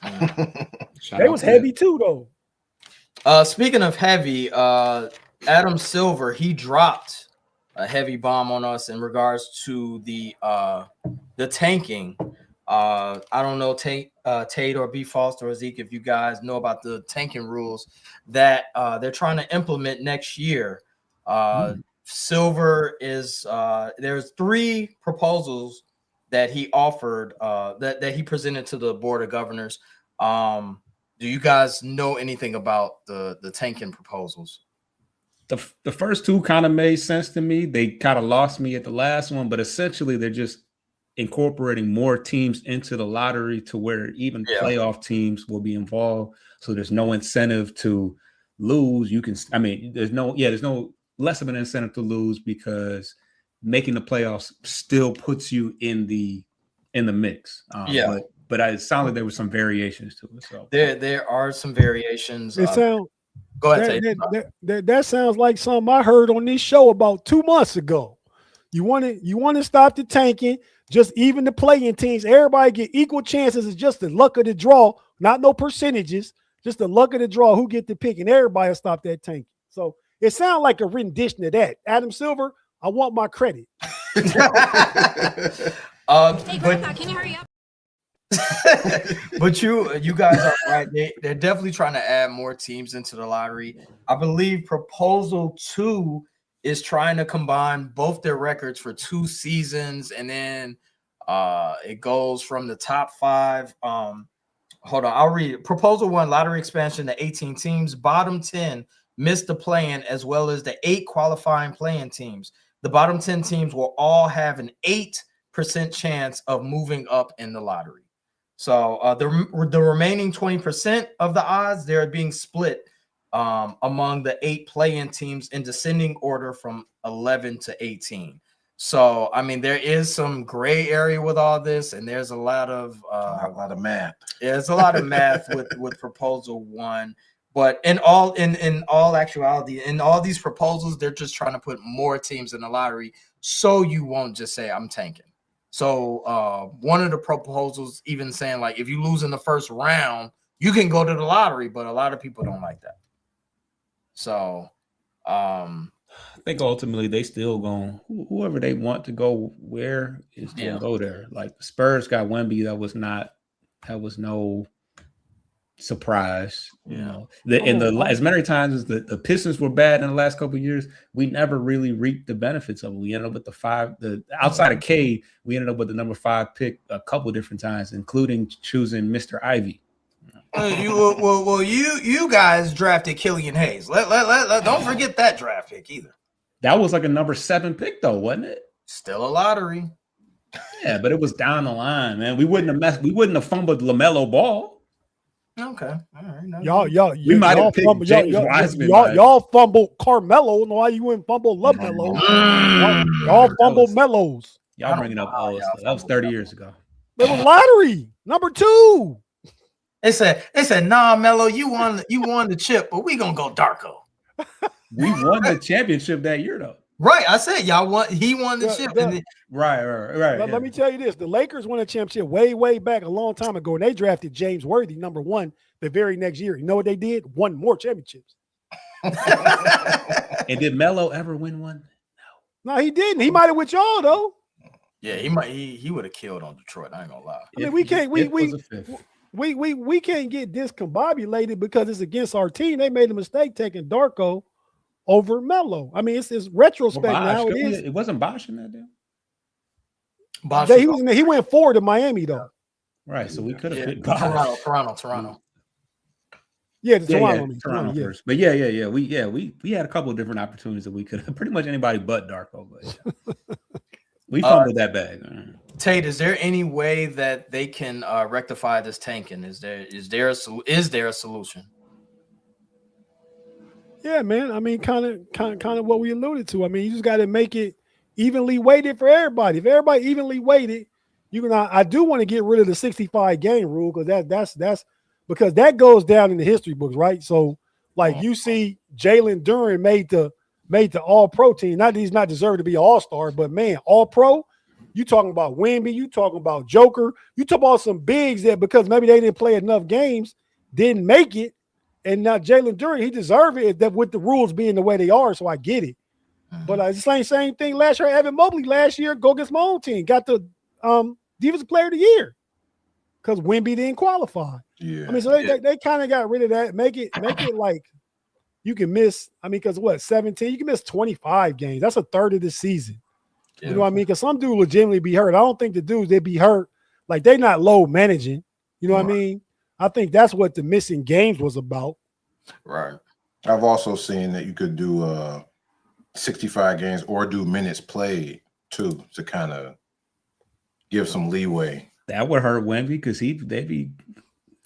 They was heavy too, though. Speaking of heavy, Adam Silver, he dropped a heavy bomb on us in regards to the tanking. I don't know, Tate or B. Foster or Zeke, if you guys know about the tanking rules that they're trying to implement next year. Silver is there's 3 proposals that he offered that he presented to the board of governors. Do you guys know anything about the tanking proposals? The first 2 kind of made sense to me. They kind of lost me at the last one, but essentially they're just incorporating more teams into the lottery to where even playoff teams will be involved. So there's no incentive to lose. There's no less of an incentive to lose because making the playoffs still puts you in the mix. But it sounded like there were some variations to it. So there are some variations. It sounds Go ahead. that sounds like something I heard on this show about 2 months ago. You want to stop the tanking, just even the playing teams. Everybody get equal chances. It's just the luck of the draw, not no percentages. Just the luck of the draw. Who get the pick, and everybody will stop that tanking. So it sounds like a rendition of that. Adam Silver, I want my credit. Hey, Grandpa, can you hurry up? But you guys are right. They're definitely trying to add more teams into the lottery. I believe Proposal 2 is trying to combine both their records for 2 seasons, and then it goes from the top 5. Hold on, I'll read it. Proposal 1, lottery expansion to 18 teams. Bottom 10 missed the play-in, as well as the 8 qualifying play-in teams. The bottom 10 teams will all have an 8% chance of moving up in the lottery. So the remaining 20% of the odds, they're being split among the 8 play-in teams in descending order from 11 to 18. So, I mean, there is some gray area with all this, and there's a lot of math. Yeah, it's a lot of math with Proposal 1. But in all actuality, in all these proposals, they're just trying to put more teams in the lottery, so you won't just say I'm tanking. So one of the proposals even saying, like, if you lose in the first round, you can go to the lottery, but a lot of people don't like that. So I think ultimately they still going, whoever they want to go where is going to go there. Like the Spurs got Wemby. That was no surprise. You know, as many times as the Pistons were bad in the last couple of years, we never really reaped the benefits of it. We ended up with the outside of K, we ended up with the number 5 pick a couple of different times, including choosing Mr. Ivy. You guys drafted Killian Hayes. Don't forget that draft pick either. That was like a number 7 pick though, wasn't it? Still a lottery. Yeah, but it was down the line, man. We wouldn't have fumbled LaMelo Ball. Okay, all right. We might have picked James Wiseman. Y'all fumbled Carmelo. No, why you wouldn't fumble LaMelo? Y'all fumbled Melos. Y'all bringing up all this stuff. That was 30 years ago. It was lottery number 2. They said, nah, Melo, you won the chip, but we gonna go Darko. We won the championship that year, though. Right, I said he won the chip. Right. Let me tell you this: the Lakers won a championship way back a long time ago, and they drafted James Worthy number 1 the very next year. You know what they did? Won more championships. And did Melo ever win one? No, he didn't. He might have with y'all though. Yeah, he would have killed on Detroit. I ain't gonna lie. I mean, we can't get discombobulated because it's against our team. They made a mistake taking Darko over Melo. I mean, it's retrospect now. It wasn't Bosh in that deal. Bosh he went forward to Miami though. Right, so we could have picked Bosh. Toronto. Yeah, Toronto first. But yeah. We had a couple of different opportunities that we could have pretty much anybody but Darko. But we fumbled that bag. Tate, is there any way that they can rectify this tanking? Is there a solution? Yeah, man. I mean, kind of what we alluded to. I mean, you just got to make it evenly weighted for everybody. If everybody evenly weighted, you can. I do want to get rid of the 65 game rule because that's because that goes down in the history books, right? So, like you see, Jalen Duren made the All Pro team. Not that he's not deserved to be an All Star, but man, All Pro. You talking about Wemby? You talking about Joker? You talk about some bigs that because maybe they didn't play enough games, didn't make it. And now Jalen Duren, he deserved it that with the rules being the way they are, so I get it. But it's the same thing last year. Evan Mobley last year, go against my own team, got the Defensive Player of the Year because Wemby didn't qualify. Yeah, I mean, so they kind of got rid of that. Make it like you can miss. I mean, because 17, you can miss 25 games. That's a third of the season. Yeah. You know what I mean? Because some dude legitimately be hurt. I don't think the dudes they be hurt like they not low managing. You know what I mean? I think that's what the missing games was about. Right. I've also seen that you could do 65 games or do minutes played too to kind of give some leeway. That would hurt Wemby because they be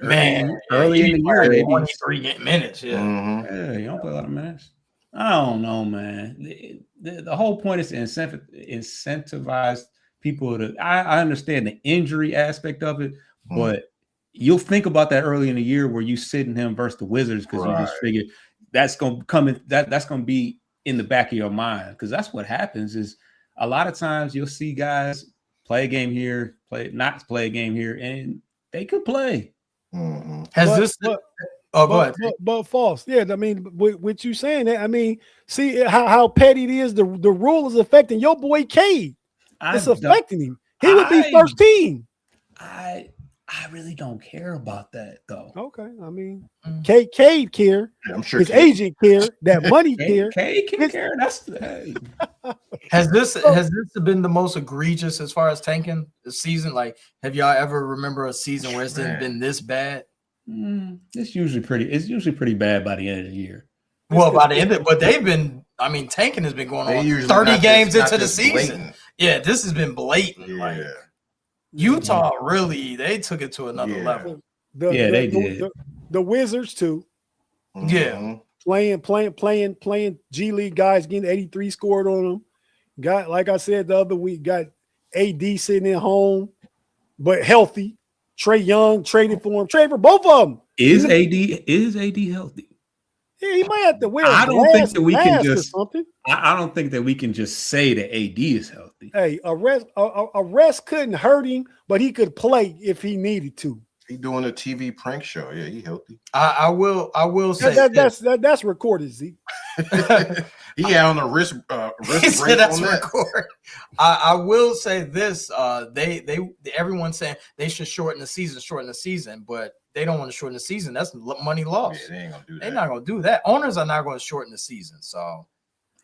early in the year. They 23 minutes. Yeah. Yeah, you don't play a lot of minutes. I don't know, man. The whole point is to incentivize people to. I understand the injury aspect of it, but you'll think about that early in the year where you sitting him versus the Wizards because you just figure that's going to come in. That's going to be in the back of your mind because that's what happens. Is a lot of times you'll see guys play a game here, not play a game here, and they could play. Mm-hmm. But false. Yeah, I mean, with you saying that, I mean, see how petty it is. The rule is affecting your boy Cade. It's affecting him. He would be first team. I really don't care about that though. Okay, I mean, Cade care. Yeah, I'm sure his agent care. That money care. Cade can care. That's Has this been the most egregious as far as tanking the season? Like, have y'all ever remember a season where it's been this bad? It's usually pretty bad by the end of the year. Well, by the end of it, but they've been. I mean, tanking has been going on 30 games into the season. Blatant. Yeah, this has been blatant. Yeah. Like Utah really, they took it to another level. They did. The Wizards too. Yeah. Playing G League guys getting 83 scored on them. Got, like I said the other week, got AD sitting at home, but healthy. Trae Young traded for him. Trade for both of them. Is AD healthy? Yeah, he might have to wear. I don't think that we can just. I don't think that we can just say that AD is healthy. Hey, a rest couldn't hurt him, but he could play if he needed to. He doing a TV prank show. Yeah, he healthy. I will say that's recorded, Z. He on a wrist he said that's recorded. I will say this. Everyone's saying they should shorten the season, but they don't want to shorten the season. That's money lost. Yeah, they ain't gonna do that. They're not gonna do that. Owners are not going to shorten the season. So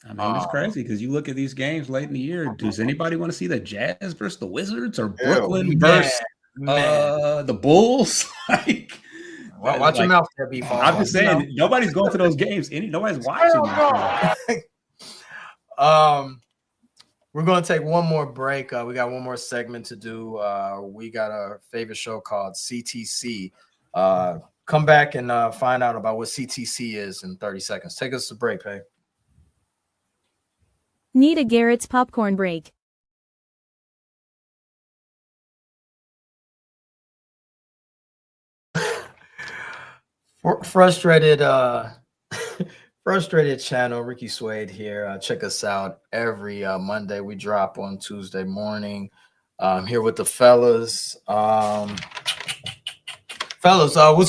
I mean, it's crazy because you look at these games late in the year. Does anybody want to see the Jazz versus the Wizards or Brooklyn versus the Bulls? Like, watch your mouth there, B. I'm just saying, nobody's going to those games. Nobody's watching. We're going to take one more break. We got one more segment to do. We got a favorite show called CTC. Come back and find out about what CTC is in 30 seconds. Take us to break, hey. Need a Garrett's popcorn break. Frustrated channel, Ricky Suede here. Check us out every Monday. We drop on Tuesday morning. I'm here with the fellas. What's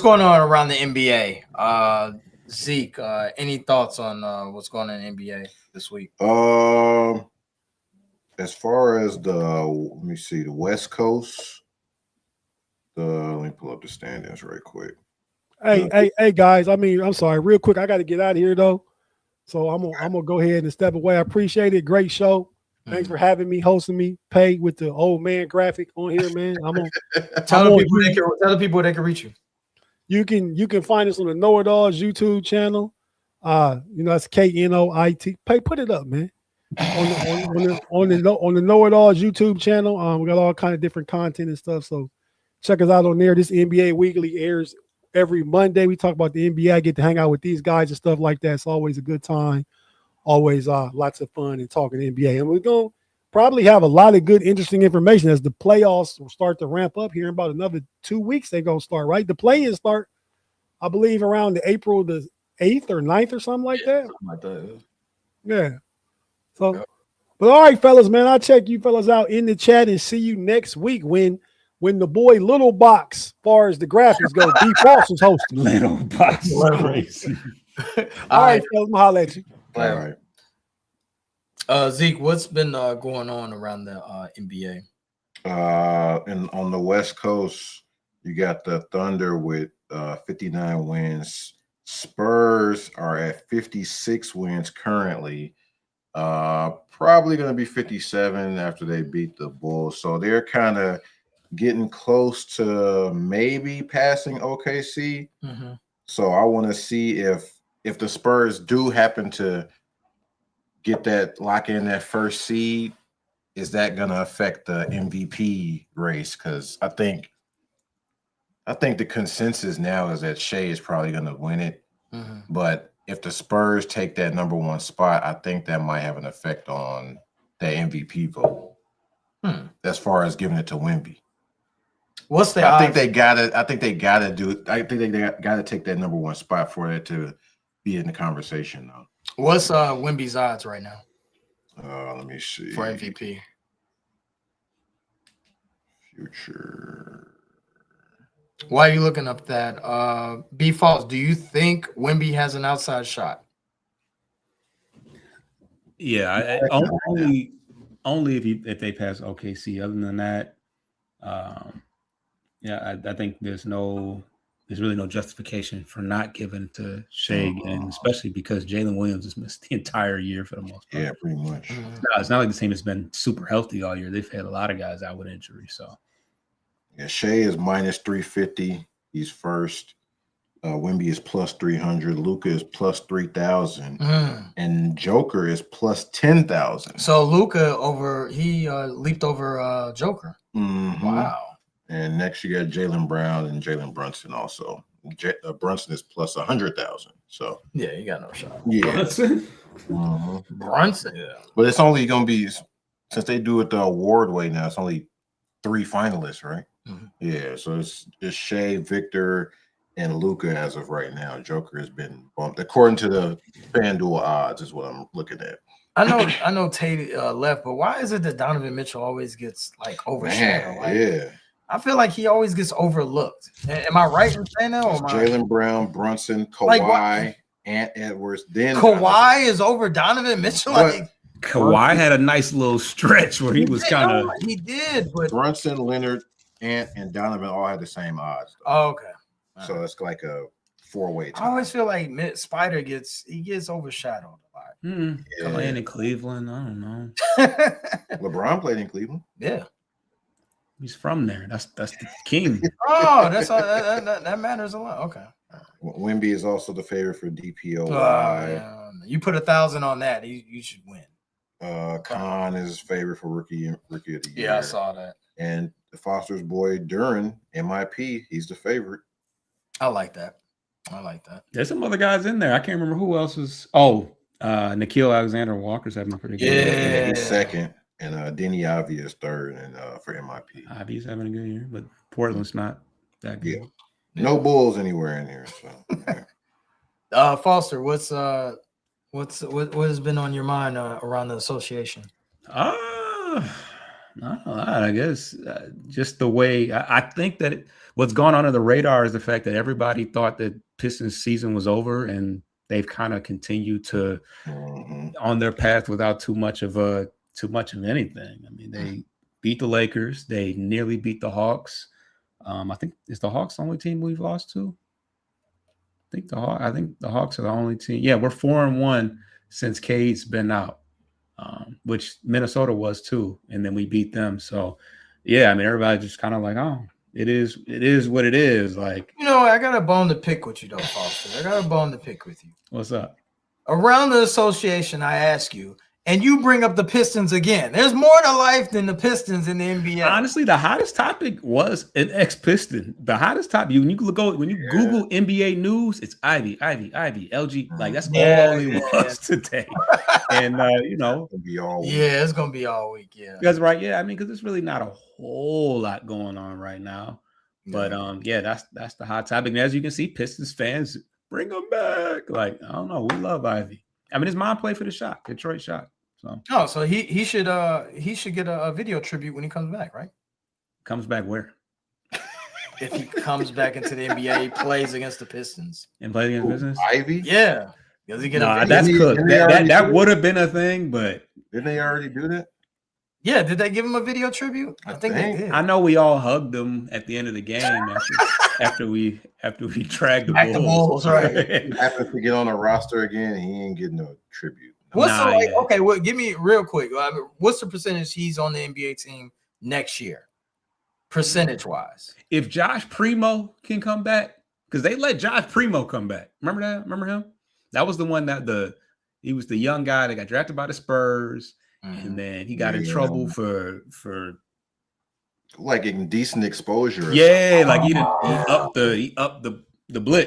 going on around the NBA? Zeke, any thoughts on what's going on in the NBA this week? As far as the West Coast, let me pull up the standings right quick. Hey, guys. I mean, I'm sorry, real quick. I got to get out of here though, so I'm gonna go ahead and step away. I appreciate it. Great show. Thanks for having me, hosting me. Pay with the old man graphic on here, man. Tell the people they can reach you. You can find us on the Know It All's YouTube channel. It's KNOIT. Put it up, man. On the Know It All's YouTube channel. We got all kind of different content and stuff. So check us out on there. This NBA Weekly airs every Monday. We talk about the NBA. I get to hang out with these guys and stuff like that. It's always a good time. Always lots of fun and talking NBA. And we're going to probably have a lot of good, interesting information as the playoffs will start to ramp up here in about another 2 weeks. They're going to start, right? The play-ins start, I believe, around the April the 8th or 9th or something like that. Something like that. Yeah. So, but all right, fellas, man, I'll check you fellas out in the chat and see you next week when the boy Little Box, as far as the graphics go, D. Falls is hosting. Little Box is crazy. All right, fellas, I'm holler at you. All right. Zeke, what's been going on around the NBA? And on the West Coast, you got the Thunder with 59 wins. Spurs are at 56 wins currently. Probably going to be 57 after they beat the Bulls. So they're kind of getting close to maybe passing OKC. Mm-hmm. So I want to see if the Spurs do happen to lock in that first seed, is that going to affect the MVP race? Because I think the consensus now is that Shea is probably going to win it. Mm-hmm. But if the Spurs take that number 1 spot, I think that might have an effect on the MVP vote. As far as giving it to Wemby. What's the I odds? think they gotta do it. I think they gotta take that number 1 spot for it to be in the conversation though. What's Wemby's odds right now Let me see. for MVP? Future. Why are you looking up that? B Falls, do you think Wemby has an outside shot? Yeah, only if they pass OKC. Other than that, yeah, I think there's really no justification for not giving to Shea again, especially because Jalen Williams has missed the entire year for the most part. Yeah, pretty much. No, it's not like the team has been super healthy all year. They've had a lot of guys out with injury. So yeah, Shea is minus 350. He's first. Wemby is plus 300. Luka is plus 3,000. And Joker is plus 10,000. So Luka leaped over Joker. Wow. And next you got Jaylen Brown and Jalen Brunson also. Brunson is plus 100,000. So yeah, you got no shot. Yeah, Brunson. Yeah, but it's only going to be, since they do it the award way now, it's only 3 finalists, right? Yeah, so it's Shea, Victor, and Luka as of right now. Joker has been bumped according to the FanDuel odds is what I'm looking at. I know Tate left, but why is it that Donovan Mitchell always gets like overshadowed? Yeah. I feel like he always gets overlooked. Am I right in saying that? Jaylen Brown, Brunson, Kawhi, Ant Edwards. Then Kawhi is over Donovan Mitchell. Kawhi had a nice little stretch where he was kind of. He did, but Brunson, Leonard, Ant, and Donovan all had the same odds. Oh, okay. So it's like a 4-way tie. I always feel like Spider gets overshadowed a lot. Playing in Cleveland, I don't know. LeBron played in Cleveland. Yeah. He's from there. That's the king. Oh, that matters a lot. Okay. Wemby is also the favorite for DPOY. You put 1,000 on that, you should win. Khan is favorite for rookie of the year. Yeah, I saw that. And the Foster's boy Duran, MIP, he's the favorite. I like that. There's some other guys in there. I can't remember who else was. Nickeil Alexander-Walker's having a pretty good year. Yeah, he's second. And Denny Ivy is third, and for MIP. Ivy's having a good year, but Portland's not that good. Yeah. No Bulls anywhere in here. So yeah. Foster, what has been on your mind around the association? I guess just the way I think that what's gone under the radar is the fact that everybody thought that Pistons season was over, and they've kind of continued to on their path without too much of anything. I mean, they beat the Lakers, they nearly beat the Hawks. I think is the Hawks the only team we've lost to? I think the Hawks are the only team. Yeah, we're 4-1 since Cade's been out. Which Minnesota was too, and then we beat them. So, yeah, I mean, everybody just kind of like, oh, it is what it is. Like, I got a bone to pick with you, though, Foster. I got a bone to pick with you. What's up? Around the association, I ask you, and you bring up the Pistons again. There's more to life than the Pistons in the NBA. Honestly, the hottest topic was an ex-Piston. The hottest topic. When you Google NBA news, it's Ivy, LG. Like that's all it was today. And it'll be all week. Yeah, it's gonna be all week. Yeah, that's right. Yeah, I mean, because there's really not a whole lot going on right now. But that's the hot topic. And as you can see, Pistons fans bring them back. Like I don't know, we love Ivy. I mean, his mom played for the Shock, Detroit Shock. So he should get a video tribute when he comes back, right? Comes back where? If he comes back into the NBA, plays against the Pistons and plays against Pistons. Ivy? Yeah. Does he get that's cooked. That would have been a thing, but didn't they already do that? Yeah, did they give him a video tribute? I think they did. I know we all hugged him at the end of the game after we dragged the Bulls. Right? He happens to get on a roster again, and he ain't getting no tribute. Give me real quick. What's the percentage he's on the NBA team next year? Percentage wise. If Josh Primo can come back, because they let Josh Primo come back. Remember that? Remember him? That was the one that he was the young guy that got drafted by the Spurs. And then he got in trouble for like indecent exposure. Yeah, like he upped the The Blit.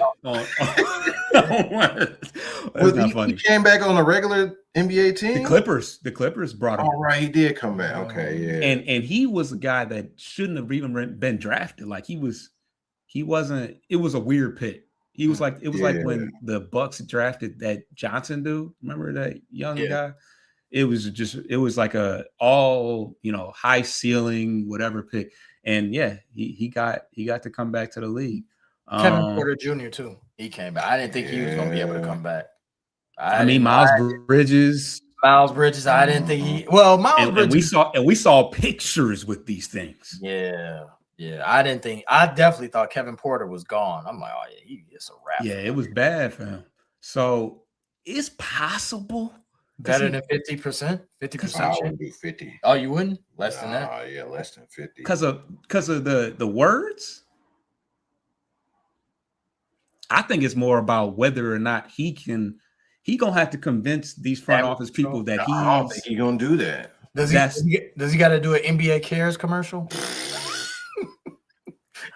That's not funny. He came back on a regular NBA team. The Clippers brought him. All right, he did come back. Okay, yeah. And he was a guy that shouldn't have even been drafted. Like he wasn't. It was a weird pick. He was like like when the Bucks drafted that Johnson dude. Remember that young guy? It was like a all high ceiling whatever pick. And yeah, he got to come back to the league. Kevin Porter Jr. too. He came back. I didn't think he was going to be able to come back. I mean, Miles Bridges. I didn't think he. Well, Miles Bridges. And we saw pictures with these things. Yeah. I didn't think. I definitely thought Kevin Porter was gone. I'm like, oh yeah, it's a wrap. Yeah, it was bad for him. So it's possible. Better than 50%. 50%. I would do 50. Oh, you wouldn't? Less than that? Yeah, less than 50. Because of the words. I think it's more about whether or not he gonna have to convince these front office people that I don't think he's gonna do that. Does he got to do an NBA Cares commercial?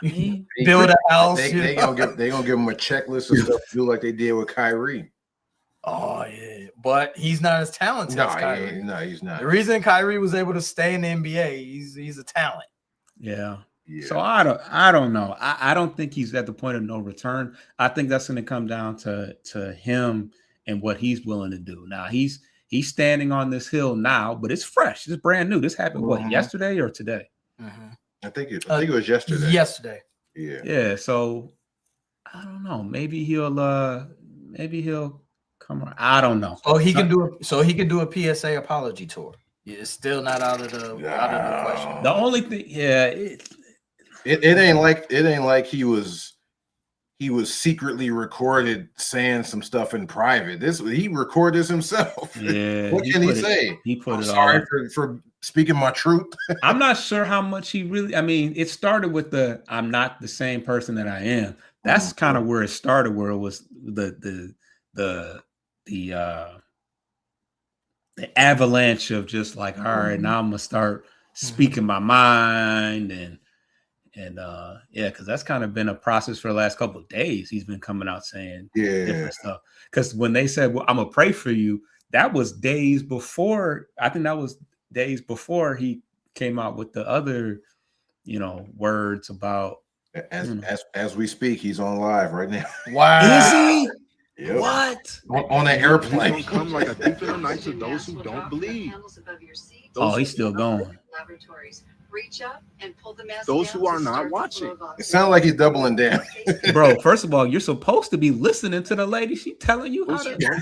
Build a house. They gonna give him a checklist of stuff to do like they did with Kyrie. Oh yeah, but he's not as talented as Kyrie. No, he's not. The reason Kyrie was able to stay in the NBA, he's a talent. Yeah. So I don't know. I don't think he's at the point of no return. I think that's going to come down to him and what he's willing to do. Now he's standing on this hill now, but it's fresh. It's brand new. This happened yesterday or today? Mm-hmm. I think it was yesterday. Yesterday. Yeah. Yeah. So I don't know. Maybe he'll come around. I don't know. Oh, he can do a PSA apology tour. It's still not out of the question. The only thing, it ain't like he was secretly recorded saying some stuff in private. He recorded this himself. Yeah. What can he say? He put I'm it sorry for speaking my truth. I'm not sure how much he really. I mean, it started with I'm not the same person that I am. That's kind of where it started. Where it was the avalanche of just like, all right, now I'm gonna start speaking my mind and because that's kind of been a process for the last couple of days. He's been coming out saying different stuff. Because when they said, "Well, I'm gonna pray for you," that was days before. I think that was days before he came out with the other, words about. As we speak, he's on live right now. Wow. Is he? Yep. What? On an airplane. Come like a thief in the night to those who don't believe. Oh, he's still going. Reach up and pull the mask Those down who are to not start the watching. flow of It sounds like he's doubling down. Bro, first of all, you're supposed to be listening to the lady. She telling you how Those who to. don't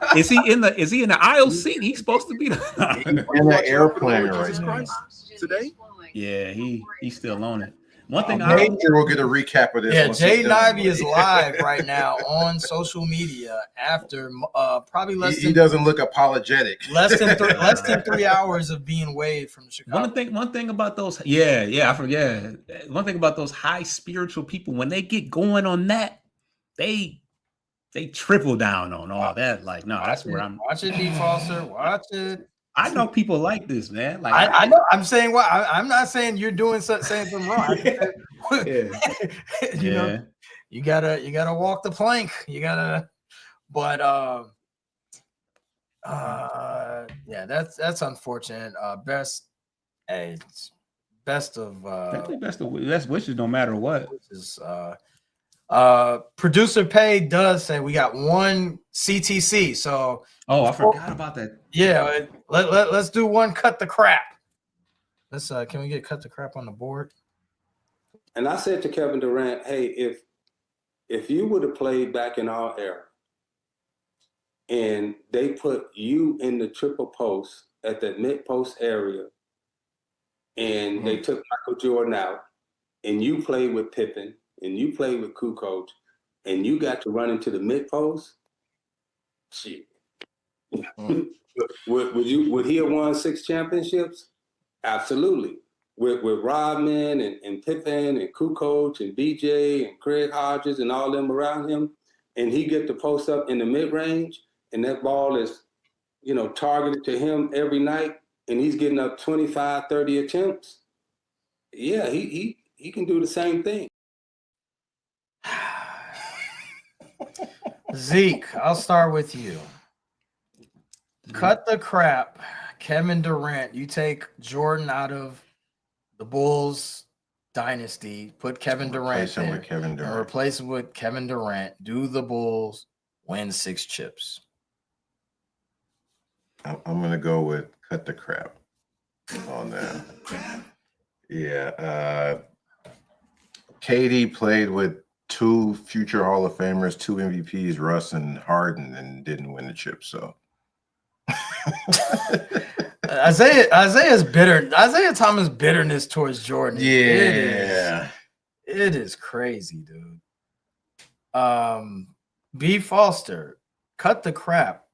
watch. Is he in the aisle seat? He's supposed to be In the airplane right Jesus now. Christ today. Yeah, he's still on it. One thing Major will get a recap of this. Yeah, once Jay he's done. Ivey is live right now on social media after probably He doesn't look apologetic. less than 3 hours of being waived from Chicago. One thing about those, I forget. One thing about those high spiritual people, when they get going on that, they triple down on all that. Like, no, that's where I'm. Watch it, D. Foster. Watch it. I know people like this, man. Like I know. I'm saying what I'm not saying you're doing saying something wrong. You gotta walk the plank. You gotta, but that's unfortunate. Best of definitely best wishes no matter what. wishes. Producer Pay does say we got one CTC. So I forgot about that. yeah, let's do one cut the crap. Let's can we get cut the crap on the board? And I said to Kevin Durant, hey, if you would have played back in our era and they put you in the triple post at the mid post area and they took Michael Jordan out and you played with Pippen and you played with Kukoc and you got to run into the mid post, shit. Would he have won 6 championships? Absolutely. With Rodman and Pippen and Kukoc and BJ and Craig Hodges and all them around him, and he get to post up in the mid-range, and that ball is, targeted to him every night, and he's getting up 25, 30 attempts. Yeah, he can do the same thing. Zeke, I'll start with you. Cut the crap. Kevin Durant, you take Jordan out of the Bulls dynasty, put Kevin Durant there, with Kevin Durant. and replace him with Kevin Durant. Do the Bulls win 6 chips? I'm gonna go with cut the crap on that. Yeah. KD played with 2 future Hall of Famers, 2 MVPs, Russ and Harden, and didn't win the chip. So Isaiah's bitter. Isaiah Thomas' bitterness towards Jordan. yeah, it is crazy, dude. B. Foster, cut the crap.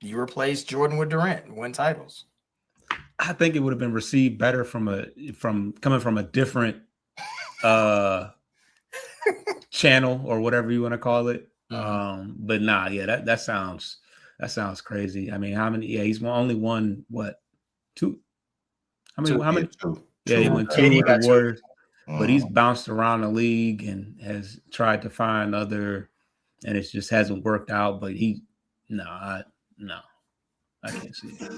You replace Jordan with Durant, win titles. I think it would have been received better from coming from a different channel or whatever you want to call it. But nah, yeah, that sounds crazy. I mean, how many? Yeah, he's only won what? 2? How many? 2. Yeah, he won 2 with the Warriors, but he's bounced around the league and has tried to find other, and it just hasn't worked out. But I can't see it.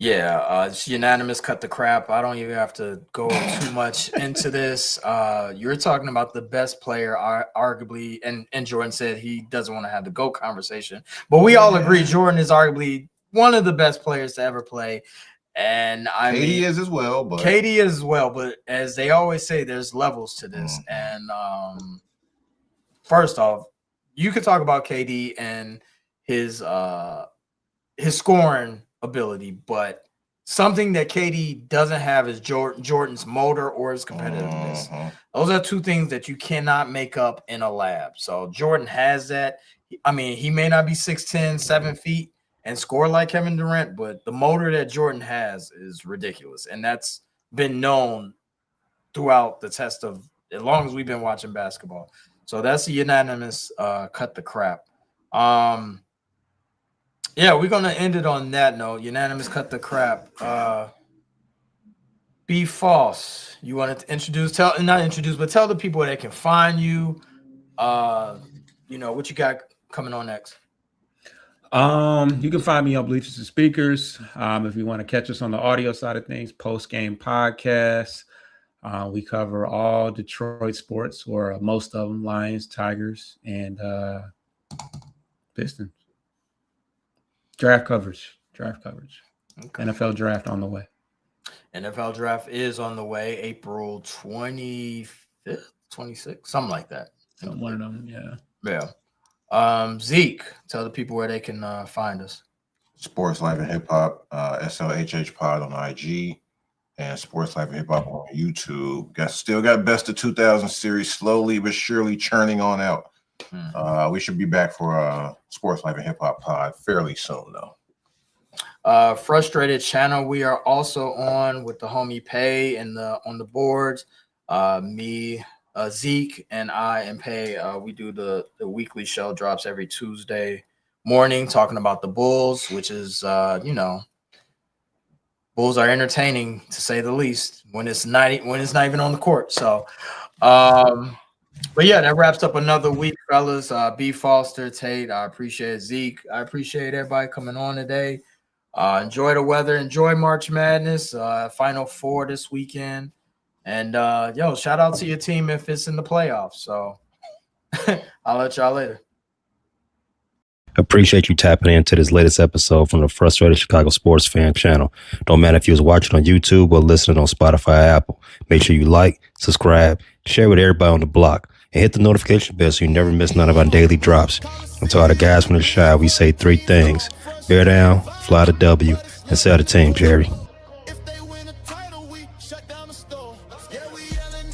Yeah, it's unanimous. Cut the crap. I don't even have to go too much into this. You're talking about the best player, arguably, and Jordan said he doesn't want to have the GOAT conversation, but we all agree Jordan is arguably one of the best players to ever play. And KD is as well, but as they always say, there's levels to this. And first off, you could talk about KD and his scoring ability, but something that KD doesn't have is Jordan's motor or his competitiveness. Those are 2 things that you cannot make up in a lab. So Jordan has that. I mean, he may not be 6'10", 7 feet and score like Kevin Durant, but the motor that Jordan has is ridiculous. And that's been known throughout the test of as long as we've been watching basketball. So that's a unanimous cut the crap. Yeah, we're gonna end it on that note. Unanimous cut the crap. Be false. You wanted to tell the people where they can find you. What you got coming on next. You can find me on Bleachers and Speakers. If you want to catch us on the audio side of things, post-game podcasts. We cover all Detroit sports, or most of them: Lions, Tigers, and Pistons. Draft coverage. Okay. NFL draft on the way. NFL draft is on the way, April 25th, 26th, something like that. One of them, yeah. Yeah. Zeke, tell the people where they can find us. Sports Life and Hip Hop, SLHH Pod on IG, and Sports Life and Hip Hop on YouTube. Still got Best of 2000 series slowly but surely churning on out. We should be back for Sports Life and Hip Hop Pod fairly soon, though. Frustrated channel. We are also on with the homie Pay and on the boards. Me, Zeke, and I and Pay. We do the weekly show, drops every Tuesday morning, talking about the Bulls, which is Bulls are entertaining to say the least when it's not even on the court. So. But yeah, that wraps up another week, fellas. B. Foster, Tate, I appreciate Zeke. I appreciate everybody coming on today. Enjoy the weather. Enjoy March Madness. Final 4 this weekend. And, shout out to your team if it's in the playoffs. So I'll let y'all later. Appreciate you tapping into this latest episode from the Frustrated Chicago Sports Fan channel. Don't matter if you was watching on YouTube or listening on Spotify or Apple. Make sure you like, subscribe, share with everybody on the block, and hit the notification bell so you never miss none of our daily drops. And to all the guys from the Shy, we say 3 things: bear down, fly the W, and sell the team, Jerry. If they win a title, we shut down the store. Yeah, we yelling